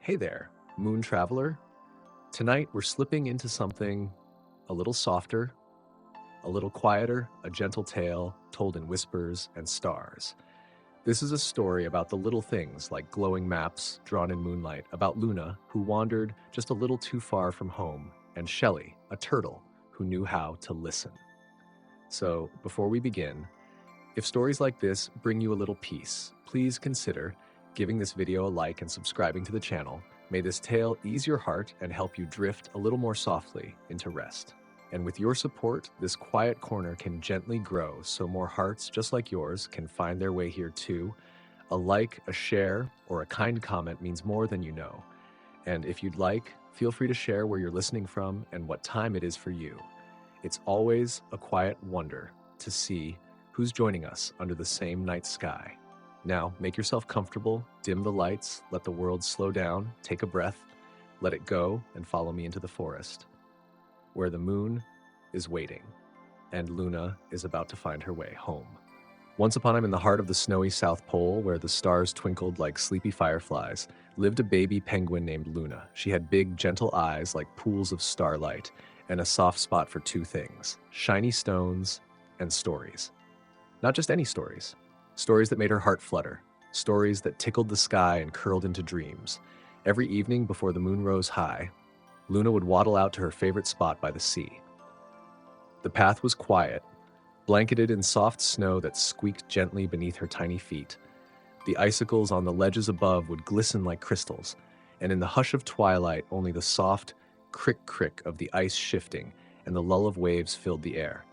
Hey there, Moon Traveler. Tonight we're slipping into something a little softer, a little quieter, a gentle tale told in whispers and stars. This is a story about the little things like glowing maps drawn in moonlight, about Luna, who wandered just a little too far from home, and Shelly, a turtle who knew how to listen. So, before we begin, if stories like this bring you a little peace, please consider giving this video a like and subscribing to the channel. May this tale ease your heart and help you drift a little more softly into rest. And with your support, this quiet corner can gently grow so more hearts just like yours can find their way here too. A like, a share, or a kind comment means more than you know. And if you'd like, feel free to share where you're listening from and what time it is for you. It's always a quiet wonder to see who's joining us under the same night sky. Now, make yourself comfortable, dim the lights, let the world slow down, take a breath, let it go, and follow me into the forest, where the moon is waiting, and Luna is about to find her way home. Once upon a time in the heart of the snowy South Pole, where the stars twinkled like sleepy fireflies, lived a baby penguin named Luna. She had big, gentle eyes like pools of starlight, and a soft spot for two things: shiny stones and stories. Not just any stories. Stories that made her heart flutter. Stories that tickled the sky and curled into dreams. Every evening before the moon rose high, Luna would waddle out to her favorite spot by the sea. The path was quiet, blanketed in soft snow that squeaked gently beneath her tiny feet. The icicles on the ledges above would glisten like crystals, and in the hush of twilight, only the soft crick-crick of the ice shifting and the lull of waves filled the air.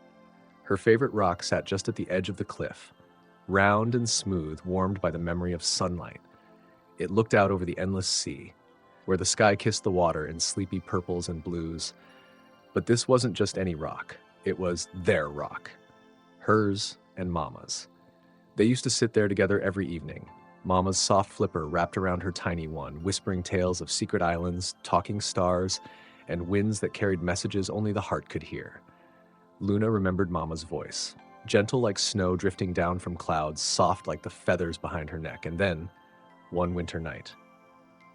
Her favorite rock sat just at the edge of the cliff, round and smooth, warmed by the memory of sunlight. It looked out over the endless sea, where the sky kissed the water in sleepy purples and blues. But this wasn't just any rock. It was their rock. Hers and Mama's. They used to sit there together every evening, Mama's soft flipper wrapped around her tiny one, whispering tales of secret islands, talking stars, and winds that carried messages only the heart could hear. Luna remembered Mama's voice, gentle like snow drifting down from clouds, soft like the feathers behind her neck. And then, one winter night,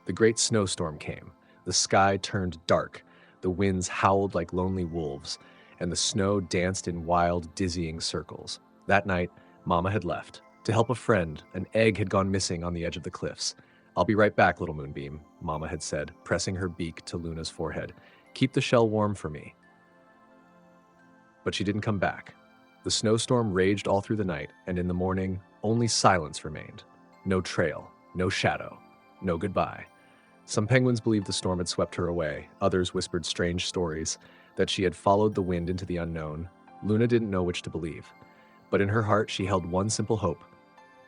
the great snowstorm came. The sky turned dark, the winds howled like lonely wolves, and the snow danced in wild, dizzying circles. That night, Mama had left. To help a friend, an egg had gone missing on the edge of the cliffs. "I'll be right back, little moonbeam," Mama had said, pressing her beak to Luna's forehead. "Keep the shell warm for me." But she didn't come back. The snowstorm raged all through the night, and in the morning, only silence remained. No trail, no shadow, no goodbye. Some penguins believed the storm had swept her away. Others whispered strange stories, that she had followed the wind into the unknown. Luna didn't know which to believe. But in her heart, she held one simple hope,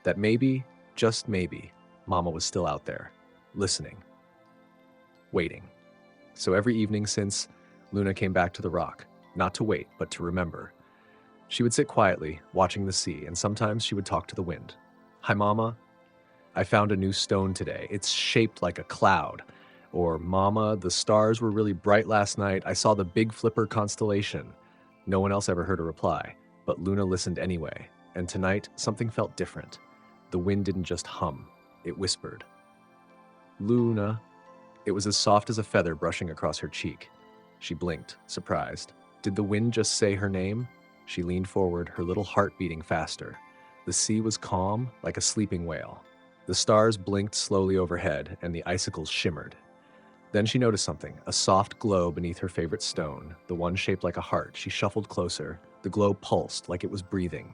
that maybe, just maybe, Mama was still out there, listening, waiting. So every evening since, Luna came back to the rock, not to wait, but to remember. She would sit quietly, watching the sea, and sometimes she would talk to the wind. "Hi, Mama. I found a new stone today. It's shaped like a cloud." Or, "Mama, the stars were really bright last night. I saw the Big Flipper constellation." No one else ever heard a reply, but Luna listened anyway. And tonight, something felt different. The wind didn't just hum, it whispered. "Luna." It was as soft as a feather brushing across her cheek. She blinked, surprised. Did the wind just say her name? She leaned forward, her little heart beating faster. The sea was calm, like a sleeping whale. The stars blinked slowly overhead, and the icicles shimmered. Then she noticed something, a soft glow beneath her favorite stone, the one shaped like a heart. She shuffled closer. The glow pulsed, like it was breathing.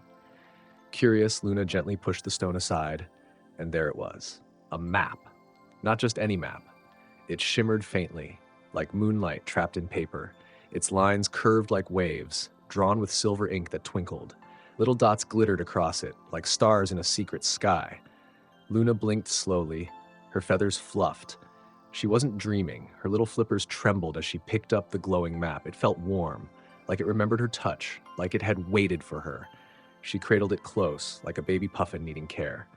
Curious, Luna gently pushed the stone aside, and there it was. A map. Not just any map. It shimmered faintly, like moonlight trapped in paper. Its lines curved like waves, drawn with silver ink that twinkled. Little dots glittered across it, like stars in a secret sky. Luna blinked slowly, her feathers fluffed. She wasn't dreaming. Her little flippers trembled as she picked up the glowing map. It felt warm, like it remembered her touch, like it had waited for her. She cradled it close, like a baby puffin needing care.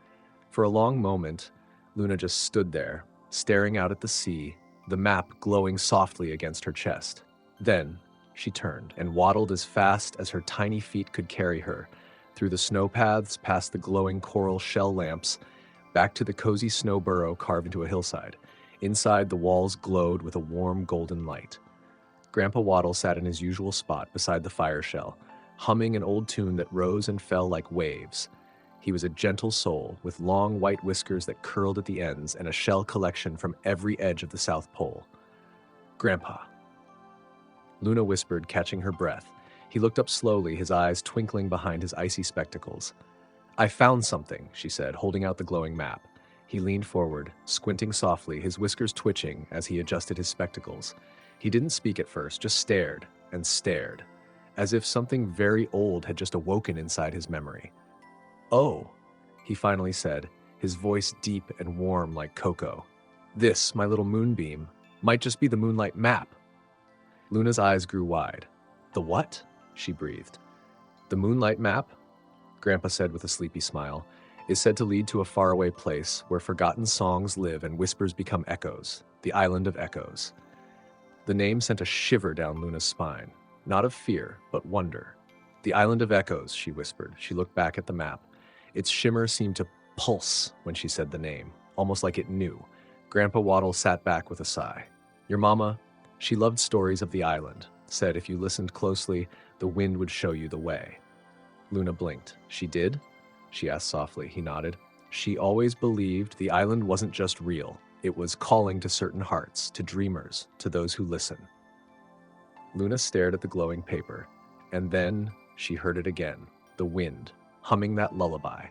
For a long moment, Luna just stood there, staring out at the sea, the map glowing softly against her chest. Then, she turned and waddled as fast as her tiny feet could carry her, through the snow paths, past the glowing coral shell lamps, back to the cozy snow burrow carved into a hillside. Inside, the walls glowed with a warm golden light. Grandpa Waddle sat in his usual spot beside the fire shell, humming an old tune that rose and fell like waves. He was a gentle soul with long white whiskers that curled at the ends and a shell collection from every edge of the South Pole. "Grandpa," Luna whispered, catching her breath. He looked up slowly, his eyes twinkling behind his icy spectacles. "I found something," she said, holding out the glowing map. He leaned forward, squinting softly, his whiskers twitching as he adjusted his spectacles. He didn't speak at first, just stared and stared, as if something very old had just awoken inside his memory. "Oh," he finally said, his voice deep and warm like cocoa. "This, my little moonbeam, might just be the Moonlight map." Luna's eyes grew wide. "The what?" she breathed. "The Moonlight map," Grandpa said with a sleepy smile, "is said to lead to a faraway place where forgotten songs live and whispers become echoes, the Island of Echoes." The name sent a shiver down Luna's spine, not of fear, but wonder. "The Island of Echoes," she whispered. She looked back at the map. Its shimmer seemed to pulse when she said the name, almost like it knew. Grandpa Waddle sat back with a sigh. "Your mama, she loved stories of the island, said if you listened closely, the wind would show you the way." Luna blinked. "She did?" she asked softly. He nodded. "She always believed the island wasn't just real. It was calling to certain hearts, to dreamers, to those who listen." Luna stared at the glowing paper, and then she heard it again, the wind, humming that lullaby.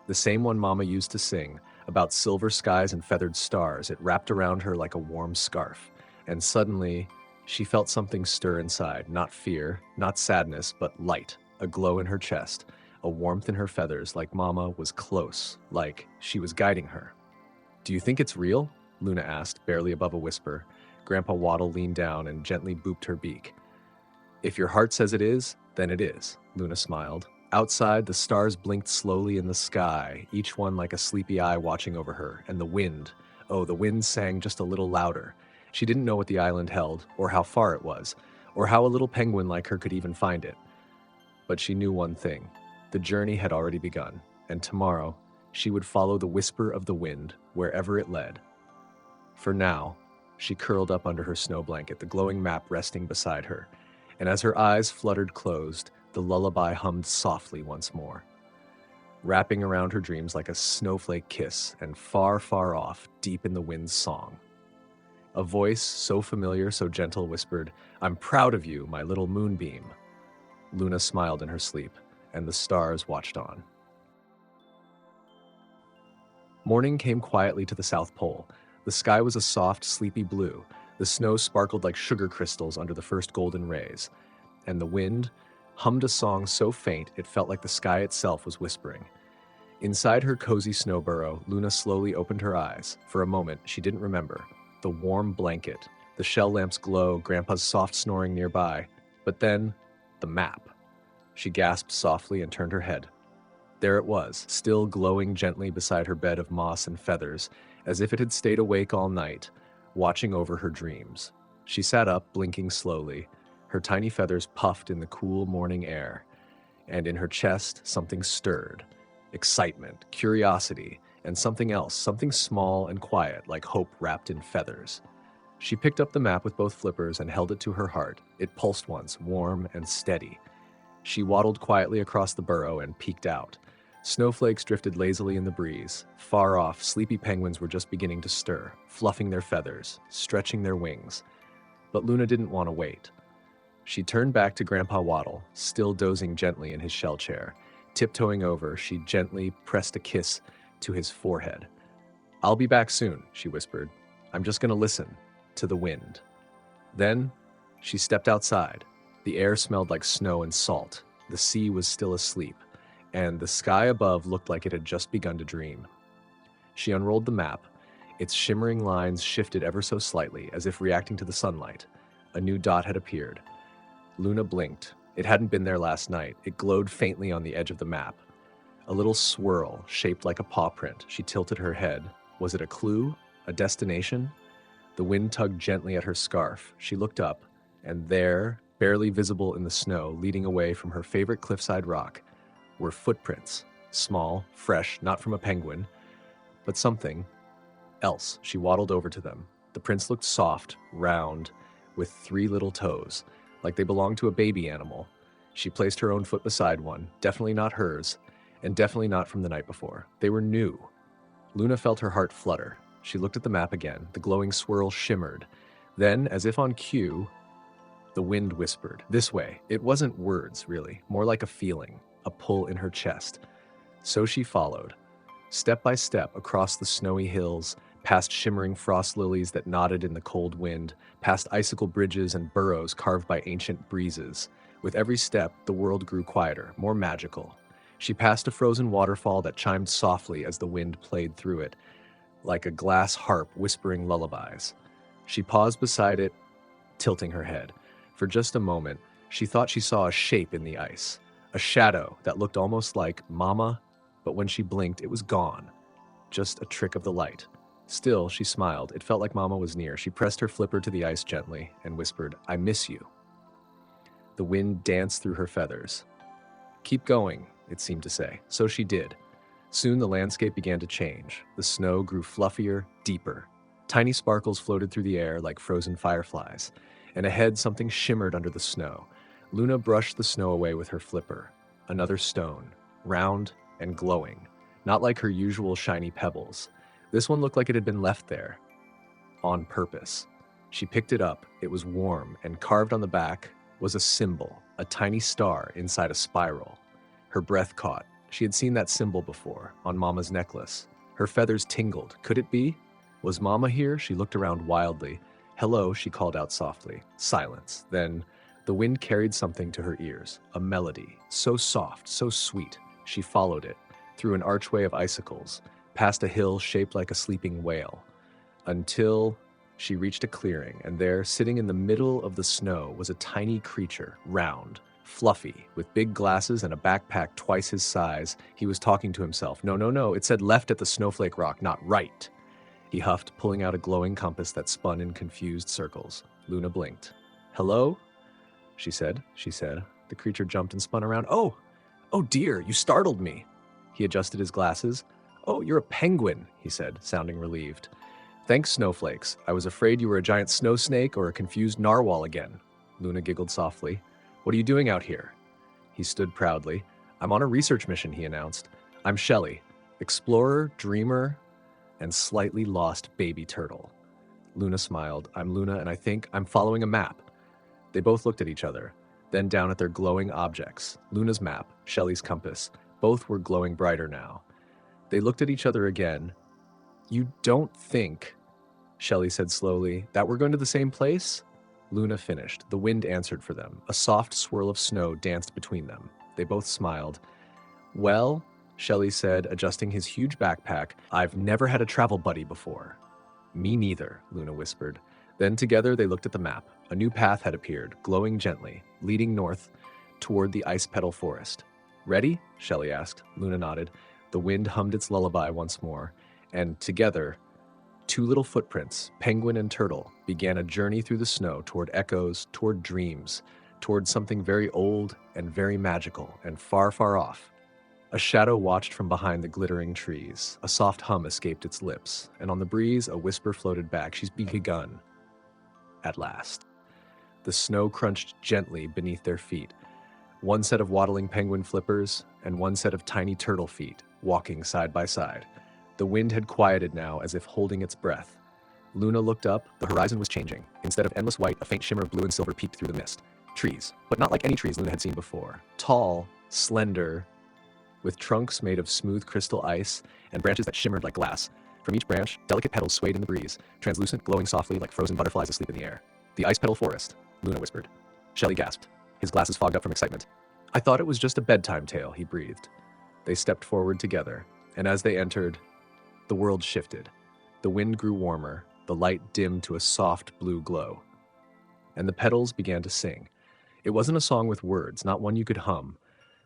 The same one Mama used to sing, about silver skies and feathered stars. It wrapped around her like a warm scarf. And suddenly, she felt something stir inside, not fear, not sadness, but light, a glow in her chest, a warmth in her feathers, like Mama was close, like she was guiding her. "Do you think it's real?" Luna asked, barely above a whisper. Grandpa Waddle leaned down and gently booped her beak. "If your heart says it is, then it is," Luna smiled. Outside, the stars blinked slowly in the sky, each one like a sleepy eye watching over her, and the wind, oh, the wind sang just a little louder. She didn't know what the island held, or how far it was, or how a little penguin like her could even find it. But she knew one thing. The journey had already begun, and tomorrow, she would follow the whisper of the wind wherever it led. For now, she curled up under her snow blanket, the glowing map resting beside her, and as her eyes fluttered closed, the lullaby hummed softly once more, wrapping around her dreams like a snowflake kiss, and far, far off, deep in the wind's song. A voice so familiar, so gentle, whispered, "I'm proud of you, my little moonbeam." Luna smiled in her sleep, and the stars watched on. Morning came quietly to the South Pole. The sky was a soft, sleepy blue. The snow sparkled like sugar crystals under the first golden rays, and the wind hummed a song so faint it felt like the sky itself was whispering. Inside her cozy snow burrow, Luna slowly opened her eyes. For a moment, she didn't remember. The warm blanket, the shell lamp's glow, Grandpa's soft snoring nearby. But then, the map. She gasped softly and turned her head. There it was, still glowing gently beside her bed of moss and feathers, as if it had stayed awake all night, watching over her dreams. She sat up, blinking slowly. Her tiny feathers puffed in the cool morning air, and in her chest something stirred. Excitement, curiosity, and something else, something small and quiet, like hope wrapped in feathers. She picked up the map with both flippers and held it to her heart. It pulsed once, warm and steady. She waddled quietly across the burrow and peeked out. Snowflakes drifted lazily in the breeze. Far off, sleepy penguins were just beginning to stir, fluffing their feathers, stretching their wings. But Luna didn't want to wait. She turned back to Grandpa Waddle, still dozing gently in his shell chair. Tiptoeing over, she gently pressed a kiss to his forehead. "I'll be back soon," she whispered. "I'm just going to listen to the wind." Then she stepped outside. The air smelled like snow and salt. The sea was still asleep, and the sky above looked like it had just begun to dream. She unrolled the map. Its shimmering lines shifted ever so slightly, as if reacting to the sunlight. A new dot had appeared. Luna blinked. It hadn't been there last night. It glowed faintly on the edge of the map. A little swirl, shaped like a paw print. She tilted her head. Was it a clue? A destination? The wind tugged gently at her scarf. She looked up, and there, barely visible in the snow, leading away from her favorite cliffside rock, were footprints. Small, fresh, not from a penguin, but something else, she waddled over to them. The prints looked soft, round, with 3 little toes, like they belonged to a baby animal. She placed her own foot beside one, definitely not hers, and definitely not from the night before. They were new. Luna felt her heart flutter. She looked at the map again. The glowing swirl shimmered. Then, as if on cue, the wind whispered. This way. It wasn't words, really, more like a feeling, a pull in her chest. So she followed, step by step across the snowy hills, past shimmering frost lilies that nodded in the cold wind, past icicle bridges and burrows carved by ancient breezes. With every step, the world grew quieter, more magical. She passed a frozen waterfall that chimed softly as the wind played through it, like a glass harp whispering lullabies. She paused beside it, tilting her head. For just a moment, she thought she saw a shape in the ice, a shadow that looked almost like Mama, but when she blinked, it was gone. Just a trick of the light. Still, she smiled. It felt like Mama was near. She pressed her flipper to the ice gently and whispered, "I miss you." The wind danced through her feathers. "Keep going," it seemed to say. So she did. Soon the landscape began to change. The snow grew fluffier, deeper. Tiny sparkles floated through the air like frozen fireflies, and ahead something shimmered under the snow. Luna brushed the snow away with her flipper. Another stone, round and glowing, not like her usual shiny pebbles. This one looked like it had been left there, on purpose. She picked it up. It was warm, and carved on the back was a symbol, a tiny star inside a spiral. Her breath caught. She had seen that symbol before, on Mama's necklace. Her feathers tingled. Could it be? Was Mama here? She looked around wildly. "Hello," she called out softly. Silence. Then the wind carried something to her ears, a melody, so soft, so sweet. She followed it, through an archway of icicles, past a hill shaped like a sleeping whale, until she reached a clearing, and there, sitting in the middle of the snow, was a tiny creature, round, fluffy, with big glasses and a backpack twice his size. He was talking to himself. No, no, no, it said left at the snowflake rock, not right. He huffed, pulling out a glowing compass that spun in confused circles. Luna blinked. "Hello?" She said. The creature jumped and spun around. Oh dear, you startled me." He adjusted his glasses. "Oh, you're a penguin," he said, sounding relieved. "Thanks, snowflakes. I was afraid you were a giant snow snake or a confused narwhal again." Luna giggled softly. "What are you doing out here?" He stood proudly. "I'm on a research mission," he announced. "I'm Shelly, explorer, dreamer, and slightly lost baby turtle." Luna smiled. "I'm Luna, and I think I'm following a map." They both looked at each other, then down at their glowing objects. Luna's map, Shelly's compass. Both were glowing brighter now. They looked at each other again. "You don't think," Shelly said slowly, "that we're going to the same place?" Luna finished. The wind answered for them. A soft swirl of snow danced between them. They both smiled. "Well," Shelly said, adjusting his huge backpack, "I've never had a travel buddy before." "Me neither," Luna whispered. Then together they looked at the map. A new path had appeared, glowing gently, leading north toward the Ice Petal Forest. "Ready?" Shelly asked. Luna nodded. The wind hummed its lullaby once more, and together, 2 little footprints, penguin and turtle, began a journey through the snow toward echoes, toward dreams, toward something very old and very magical and far, far off. A shadow watched from behind the glittering trees. A soft hum escaped its lips, and on the breeze a whisper floated back. "She's begun." At last. The snow crunched gently beneath their feet. One set of waddling penguin flippers and one set of tiny turtle feet, walking side by side. The wind had quieted now, as if holding its breath. Luna looked up. The horizon was changing. Instead of endless white, a faint shimmer of blue and silver peeked through the mist. Trees, but not like any trees Luna had seen before. Tall, slender, with trunks made of smooth crystal ice and branches that shimmered like glass. From each branch, delicate petals swayed in the breeze, translucent, glowing softly like frozen butterflies asleep in the air. "The Ice Petal Forest," Luna whispered. Shelly gasped. His glasses fogged up from excitement. "I thought it was just a bedtime tale," he breathed. They stepped forward together, and as they entered, the world shifted. The wind grew warmer, the light dimmed to a soft blue glow, and the petals began to sing. It wasn't a song with words, not one you could hum,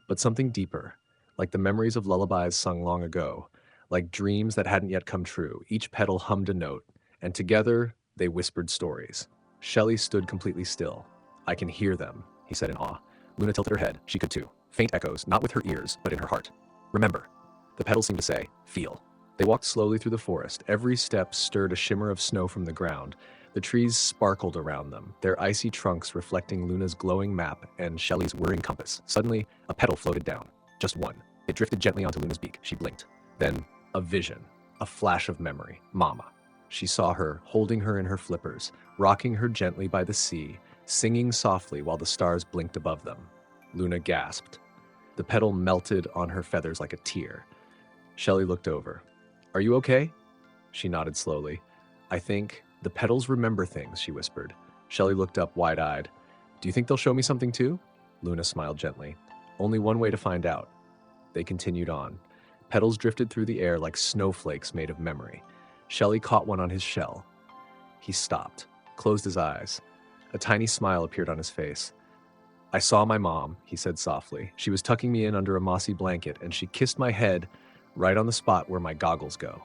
but something deeper, like the memories of lullabies sung long ago, like dreams that hadn't yet come true. Each petal hummed a note, and together they whispered stories. Shelly stood completely still. "I can hear them," he said in awe. Luna tilted her head. She could too. Faint echoes, not with her ears, but in her heart. "Remember." The petals seemed to say, "Feel." They walked slowly through the forest. Every step stirred a shimmer of snow from the ground. The trees sparkled around them, their icy trunks reflecting Luna's glowing map and Shelly's whirring compass. Suddenly, a petal floated down. Just one. It drifted gently onto Luna's beak. She blinked. Then, a vision. A flash of memory. Mama. She saw her, holding her in her flippers, rocking her gently by the sea, singing softly while the stars blinked above them. Luna gasped. The petal melted on her feathers like a tear. Shelly looked over. "Are you okay?" She nodded slowly. "I think the petals remember things," she whispered. Shelly looked up wide-eyed. "Do you think they'll show me something too?" Luna smiled gently. "Only one way to find out." They continued on. Petals drifted through the air like snowflakes made of memory. Shelly caught one on his shell. He stopped, closed his eyes. A tiny smile appeared on his face. "I saw my mom," he said softly. "She was tucking me in under a mossy blanket, and she kissed my head right on the spot where my goggles go."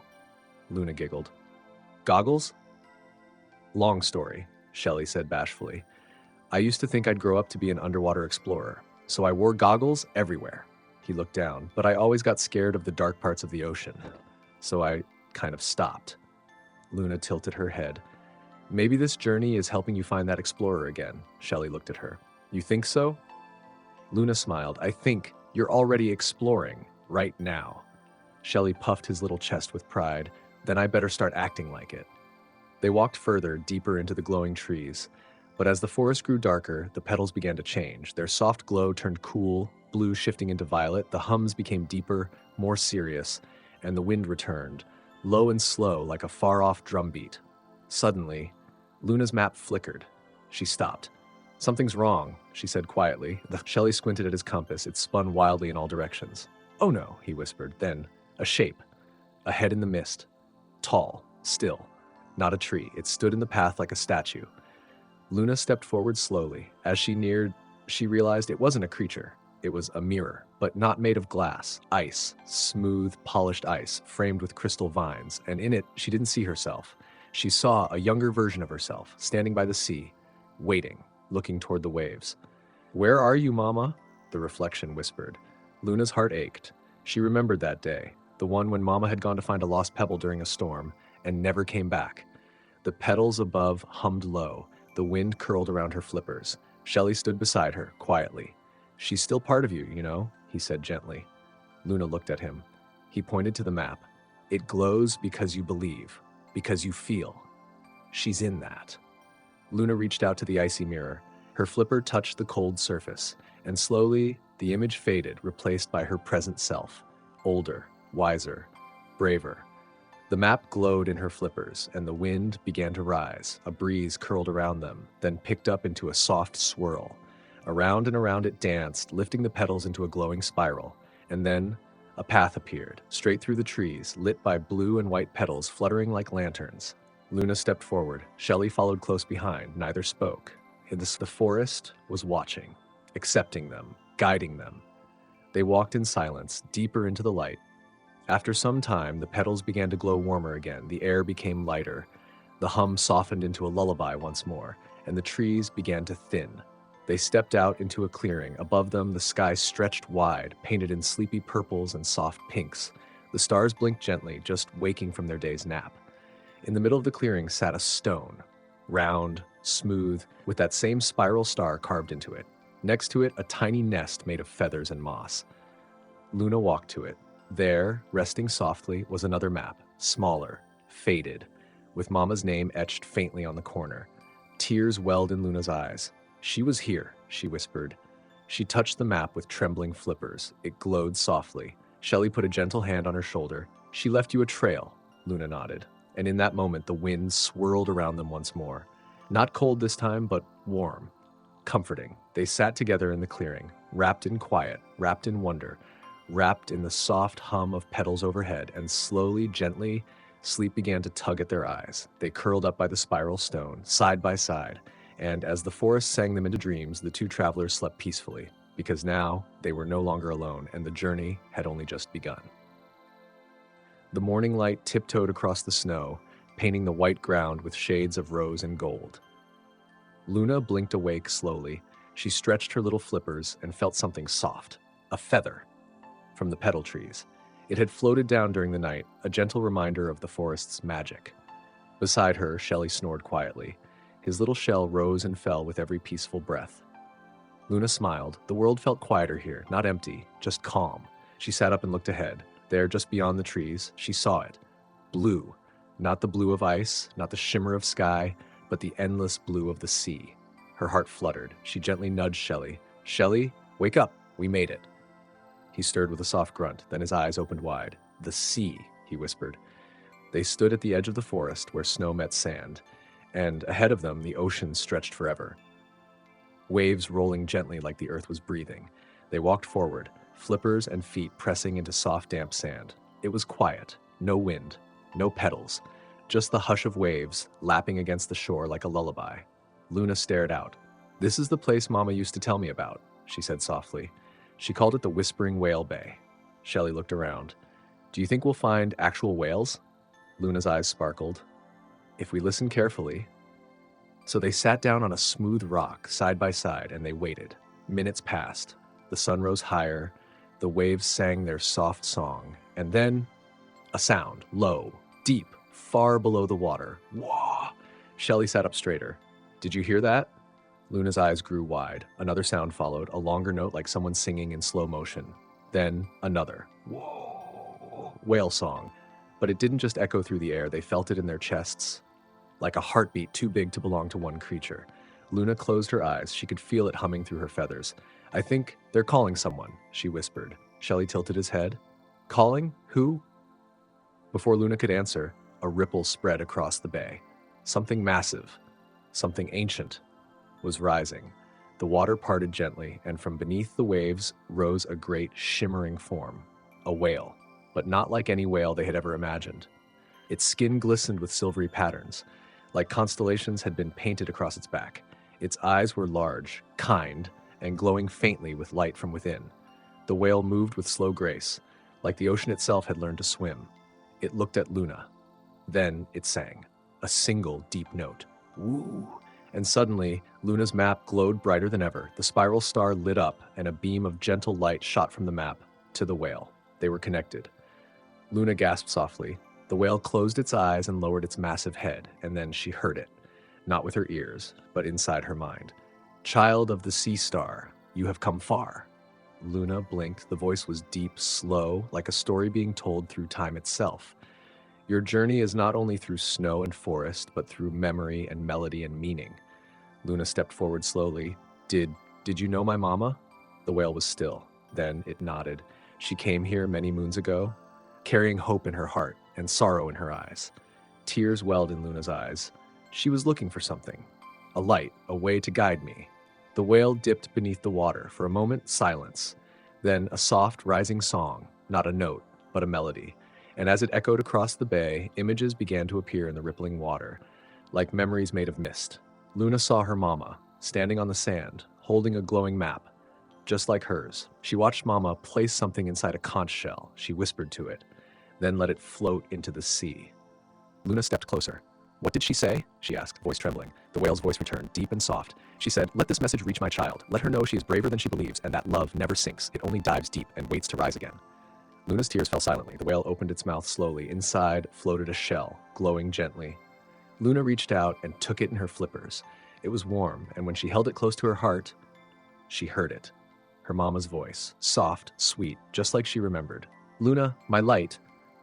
Luna giggled. "Goggles?" "Long story," Shelly said bashfully. "I used to think I'd grow up to be an underwater explorer, so I wore goggles everywhere." He looked down, "But I always got scared of the dark parts of the ocean, so I kind of stopped." Luna tilted her head. "Maybe this journey is helping you find that explorer again." Shelly looked at her. "You think so?" Luna smiled. "I think you're already exploring right now." Shelly puffed his little chest with pride. "Then I better start acting like it." They walked further, deeper into the glowing trees. But as the forest grew darker, the petals began to change. Their soft glow turned cool, blue shifting into violet. The hums became deeper, more serious, and the wind returned, low and slow like a far-off drumbeat. Suddenly, Luna's map flickered. She stopped. "Something's wrong," she said quietly. Shelly squinted at his compass. It spun wildly in all directions. "Oh no," he whispered. Then, a shape. A head in the mist. Tall. Still. Not a tree. It stood in the path like a statue. Luna stepped forward slowly. As she neared, she realized it wasn't a creature. It was a mirror, but not made of glass. Ice. Smooth, polished ice, framed with crystal vines. And in it, she didn't see herself. She saw a younger version of herself, standing by the sea, waiting, looking toward the waves. "Where are you, Mama?" the reflection whispered. Luna's heart ached. She remembered that day, the one when Mama had gone to find a lost pebble during a storm, and never came back. The petals above hummed low. The wind curled around her flippers. Shelly stood beside her, quietly. "She's still part of you, you know," he said gently. Luna looked at him. He pointed to the map. "It glows because you believe, because you feel. She's in that." Luna reached out to the icy mirror. Her flipper touched the cold surface, and slowly the image faded, replaced by her present self. Older, wiser, braver. The map glowed in her flippers, and the wind began to rise. A breeze curled around them, then picked up into a soft swirl. Around and around it danced, lifting the petals into a glowing spiral. And then a path appeared, straight through the trees, lit by blue and white petals fluttering like lanterns. Luna stepped forward. Shelly followed close behind. Neither spoke. The forest was watching, accepting them, guiding them. They walked in silence, deeper into the light. After some time, the petals began to glow warmer again. The air became lighter. The hum softened into a lullaby once more, and the trees began to thin. They stepped out into a clearing. Above them, the sky stretched wide, painted in sleepy purples and soft pinks. The stars blinked gently, just waking from their day's nap. In the middle of the clearing sat a stone, round, smooth, with that same spiral star carved into it. Next to it, a tiny nest made of feathers and moss. Luna walked to it. There, resting softly, was another map, smaller, faded, with Mama's name etched faintly on the corner. Tears welled in Luna's eyes. "She was here," she whispered. She touched the map with trembling flippers. It glowed softly. Shelly put a gentle hand on her shoulder. "She left you a trail," Luna nodded. And in that moment, the wind swirled around them once more. Not cold this time, but warm, comforting. They sat together in the clearing, wrapped in quiet, wrapped in wonder, wrapped in the soft hum of petals overhead, and slowly, gently, sleep began to tug at their eyes. They curled up by the spiral stone, side by side, and as the forest sang them into dreams, the two travelers slept peacefully, because now they were no longer alone, and the journey had only just begun. The morning light tiptoed across the snow, painting the white ground with shades of rose and gold. Luna blinked awake slowly. She stretched her little flippers and felt something soft, a feather, from the petal trees. It had floated down during the night, a gentle reminder of the forest's magic. Beside her, Shelly snored quietly. His little shell rose and fell with every peaceful breath. Luna smiled. The world felt quieter here, not empty, just calm. She sat up and looked ahead. There, just beyond the trees, she saw it. Blue. Not the blue of ice, not the shimmer of sky, but the endless blue of the sea. Her heart fluttered. She gently nudged Shelly. "Shelly, wake up. We made it." He stirred with a soft grunt, then his eyes opened wide. "The sea," he whispered. They stood at the edge of the forest where snow met sand, and ahead of them the ocean stretched forever. Waves rolling gently like the earth was breathing. They walked forward, flippers and feet pressing into soft, damp sand. It was quiet, no wind, no pedals, just the hush of waves lapping against the shore like a lullaby. Luna stared out. "This is the place Mama used to tell me about," she said softly. She called it the Whispering Whale Bay. Shelly looked around. "Do you think we'll find actual whales?" Luna's eyes sparkled. "If we listen carefully." So they sat down on a smooth rock, side by side, and they waited. Minutes passed. The sun rose higher. The waves sang their soft song. And then, a sound, low, deep, far below the water. Wah! Shelly sat up straighter. "Did you hear that?" Luna's eyes grew wide. Another sound followed, a longer note like someone singing in slow motion. Then another. Whoa! Whale song. But it didn't just echo through the air, they felt it in their chests, like a heartbeat too big to belong to one creature. Luna closed her eyes. She could feel it humming through her feathers. "I think they're calling someone," she whispered. Shelly tilted his head. "Calling? Who?" Before Luna could answer, a ripple spread across the bay. Something massive, something ancient, was rising. The water parted gently, and from beneath the waves rose a great shimmering form. A whale, but not like any whale they had ever imagined. Its skin glistened with silvery patterns, like constellations had been painted across its back. Its eyes were large, kind, and glowing faintly with light from within. The whale moved with slow grace, like the ocean itself had learned to swim. It looked at Luna. Then it sang, a single deep note. Woo! And suddenly, Luna's map glowed brighter than ever. The spiral star lit up, and a beam of gentle light shot from the map to the whale. They were connected. Luna gasped softly. The whale closed its eyes and lowered its massive head, and then she heard it, not with her ears, but inside her mind. "Child of the sea star, you have come far." Luna blinked. The voice was deep, slow, like a story being told through time itself. "Your journey is not only through snow and forest, but through memory and melody and meaning." Luna stepped forward slowly. Did you know my mama?" The whale was still. Then it nodded. "She came here many moons ago, carrying hope in her heart and sorrow in her eyes." Tears welled in Luna's eyes. She was looking for something. A light, a way to guide me. The whale dipped beneath the water. For a moment, silence. Then a soft, rising song, not a note, but a melody. And as it echoed across the bay, images began to appear in the rippling water, like memories made of mist. Luna saw her mama, standing on the sand, holding a glowing map, just like hers. She watched Mama place something inside a conch shell. She whispered to it, then let it float into the sea. Luna stepped closer. "What did she say?" she asked, voice trembling. The whale's voice returned, deep and soft. She said, "Let this message reach my child. Let her know she is braver than she believes, and that love never sinks. It only dives deep and waits to rise again." Luna's tears fell silently. The whale opened its mouth slowly. Inside floated a shell, glowing gently. Luna reached out and took it in her flippers. It was warm, and when she held it close to her heart, she heard it. Her mama's voice, soft, sweet, just like she remembered. "Luna, my light,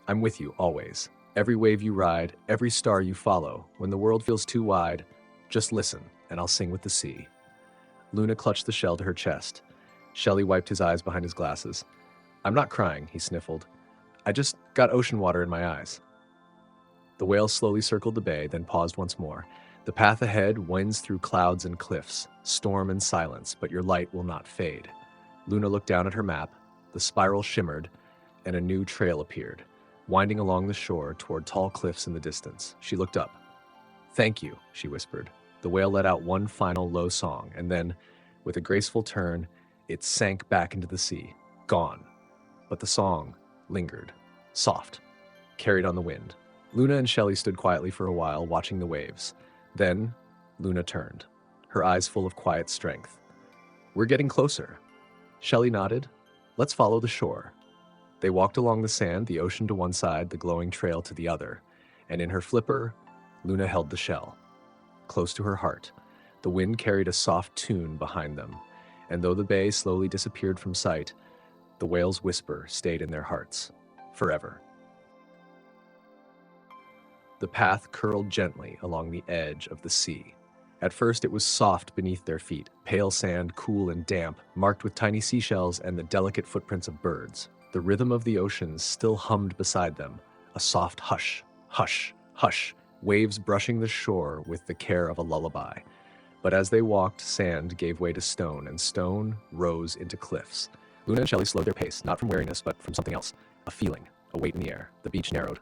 I'm with you always. Every wave you ride, every star you follow. When the world feels too wide, just listen, and I'll sing with the sea." Luna clutched the shell to her chest. Shelly wiped his eyes behind his glasses. "I'm not crying," he sniffled. "I just got ocean water in my eyes." The whale slowly circled the bay, then paused once more. "The path ahead winds through clouds and cliffs, storm and silence, but your light will not fade." Luna looked down at her map. The spiral shimmered, and a new trail appeared, winding along the shore toward tall cliffs in the distance. She looked up. "Thank you," she whispered. The whale let out one final low song, and then, with a graceful turn, it sank back into the sea, gone. But the song lingered, soft, carried on the wind. Luna and Shelly stood quietly for a while, watching the waves. Then, Luna turned, her eyes full of quiet strength. "We're getting closer." Shelly nodded. "Let's follow the shore." They walked along the sand, the ocean to one side, the glowing trail to the other, and in her flipper, Luna held the shell, close to her heart. The wind carried a soft tune behind them, and though the bay slowly disappeared from sight, the whale's whisper stayed in their hearts, forever. The path curled gently along the edge of the sea. At first it was soft beneath their feet, pale sand, cool and damp, marked with tiny seashells and the delicate footprints of birds. The rhythm of the ocean still hummed beside them, a soft hush, hush, hush, waves brushing the shore with the care of a lullaby. But as they walked, sand gave way to stone, and stone rose into cliffs. Luna and Shelly slowed their pace, not from weariness, but from something else, a feeling, a weight in the air. The beach narrowed,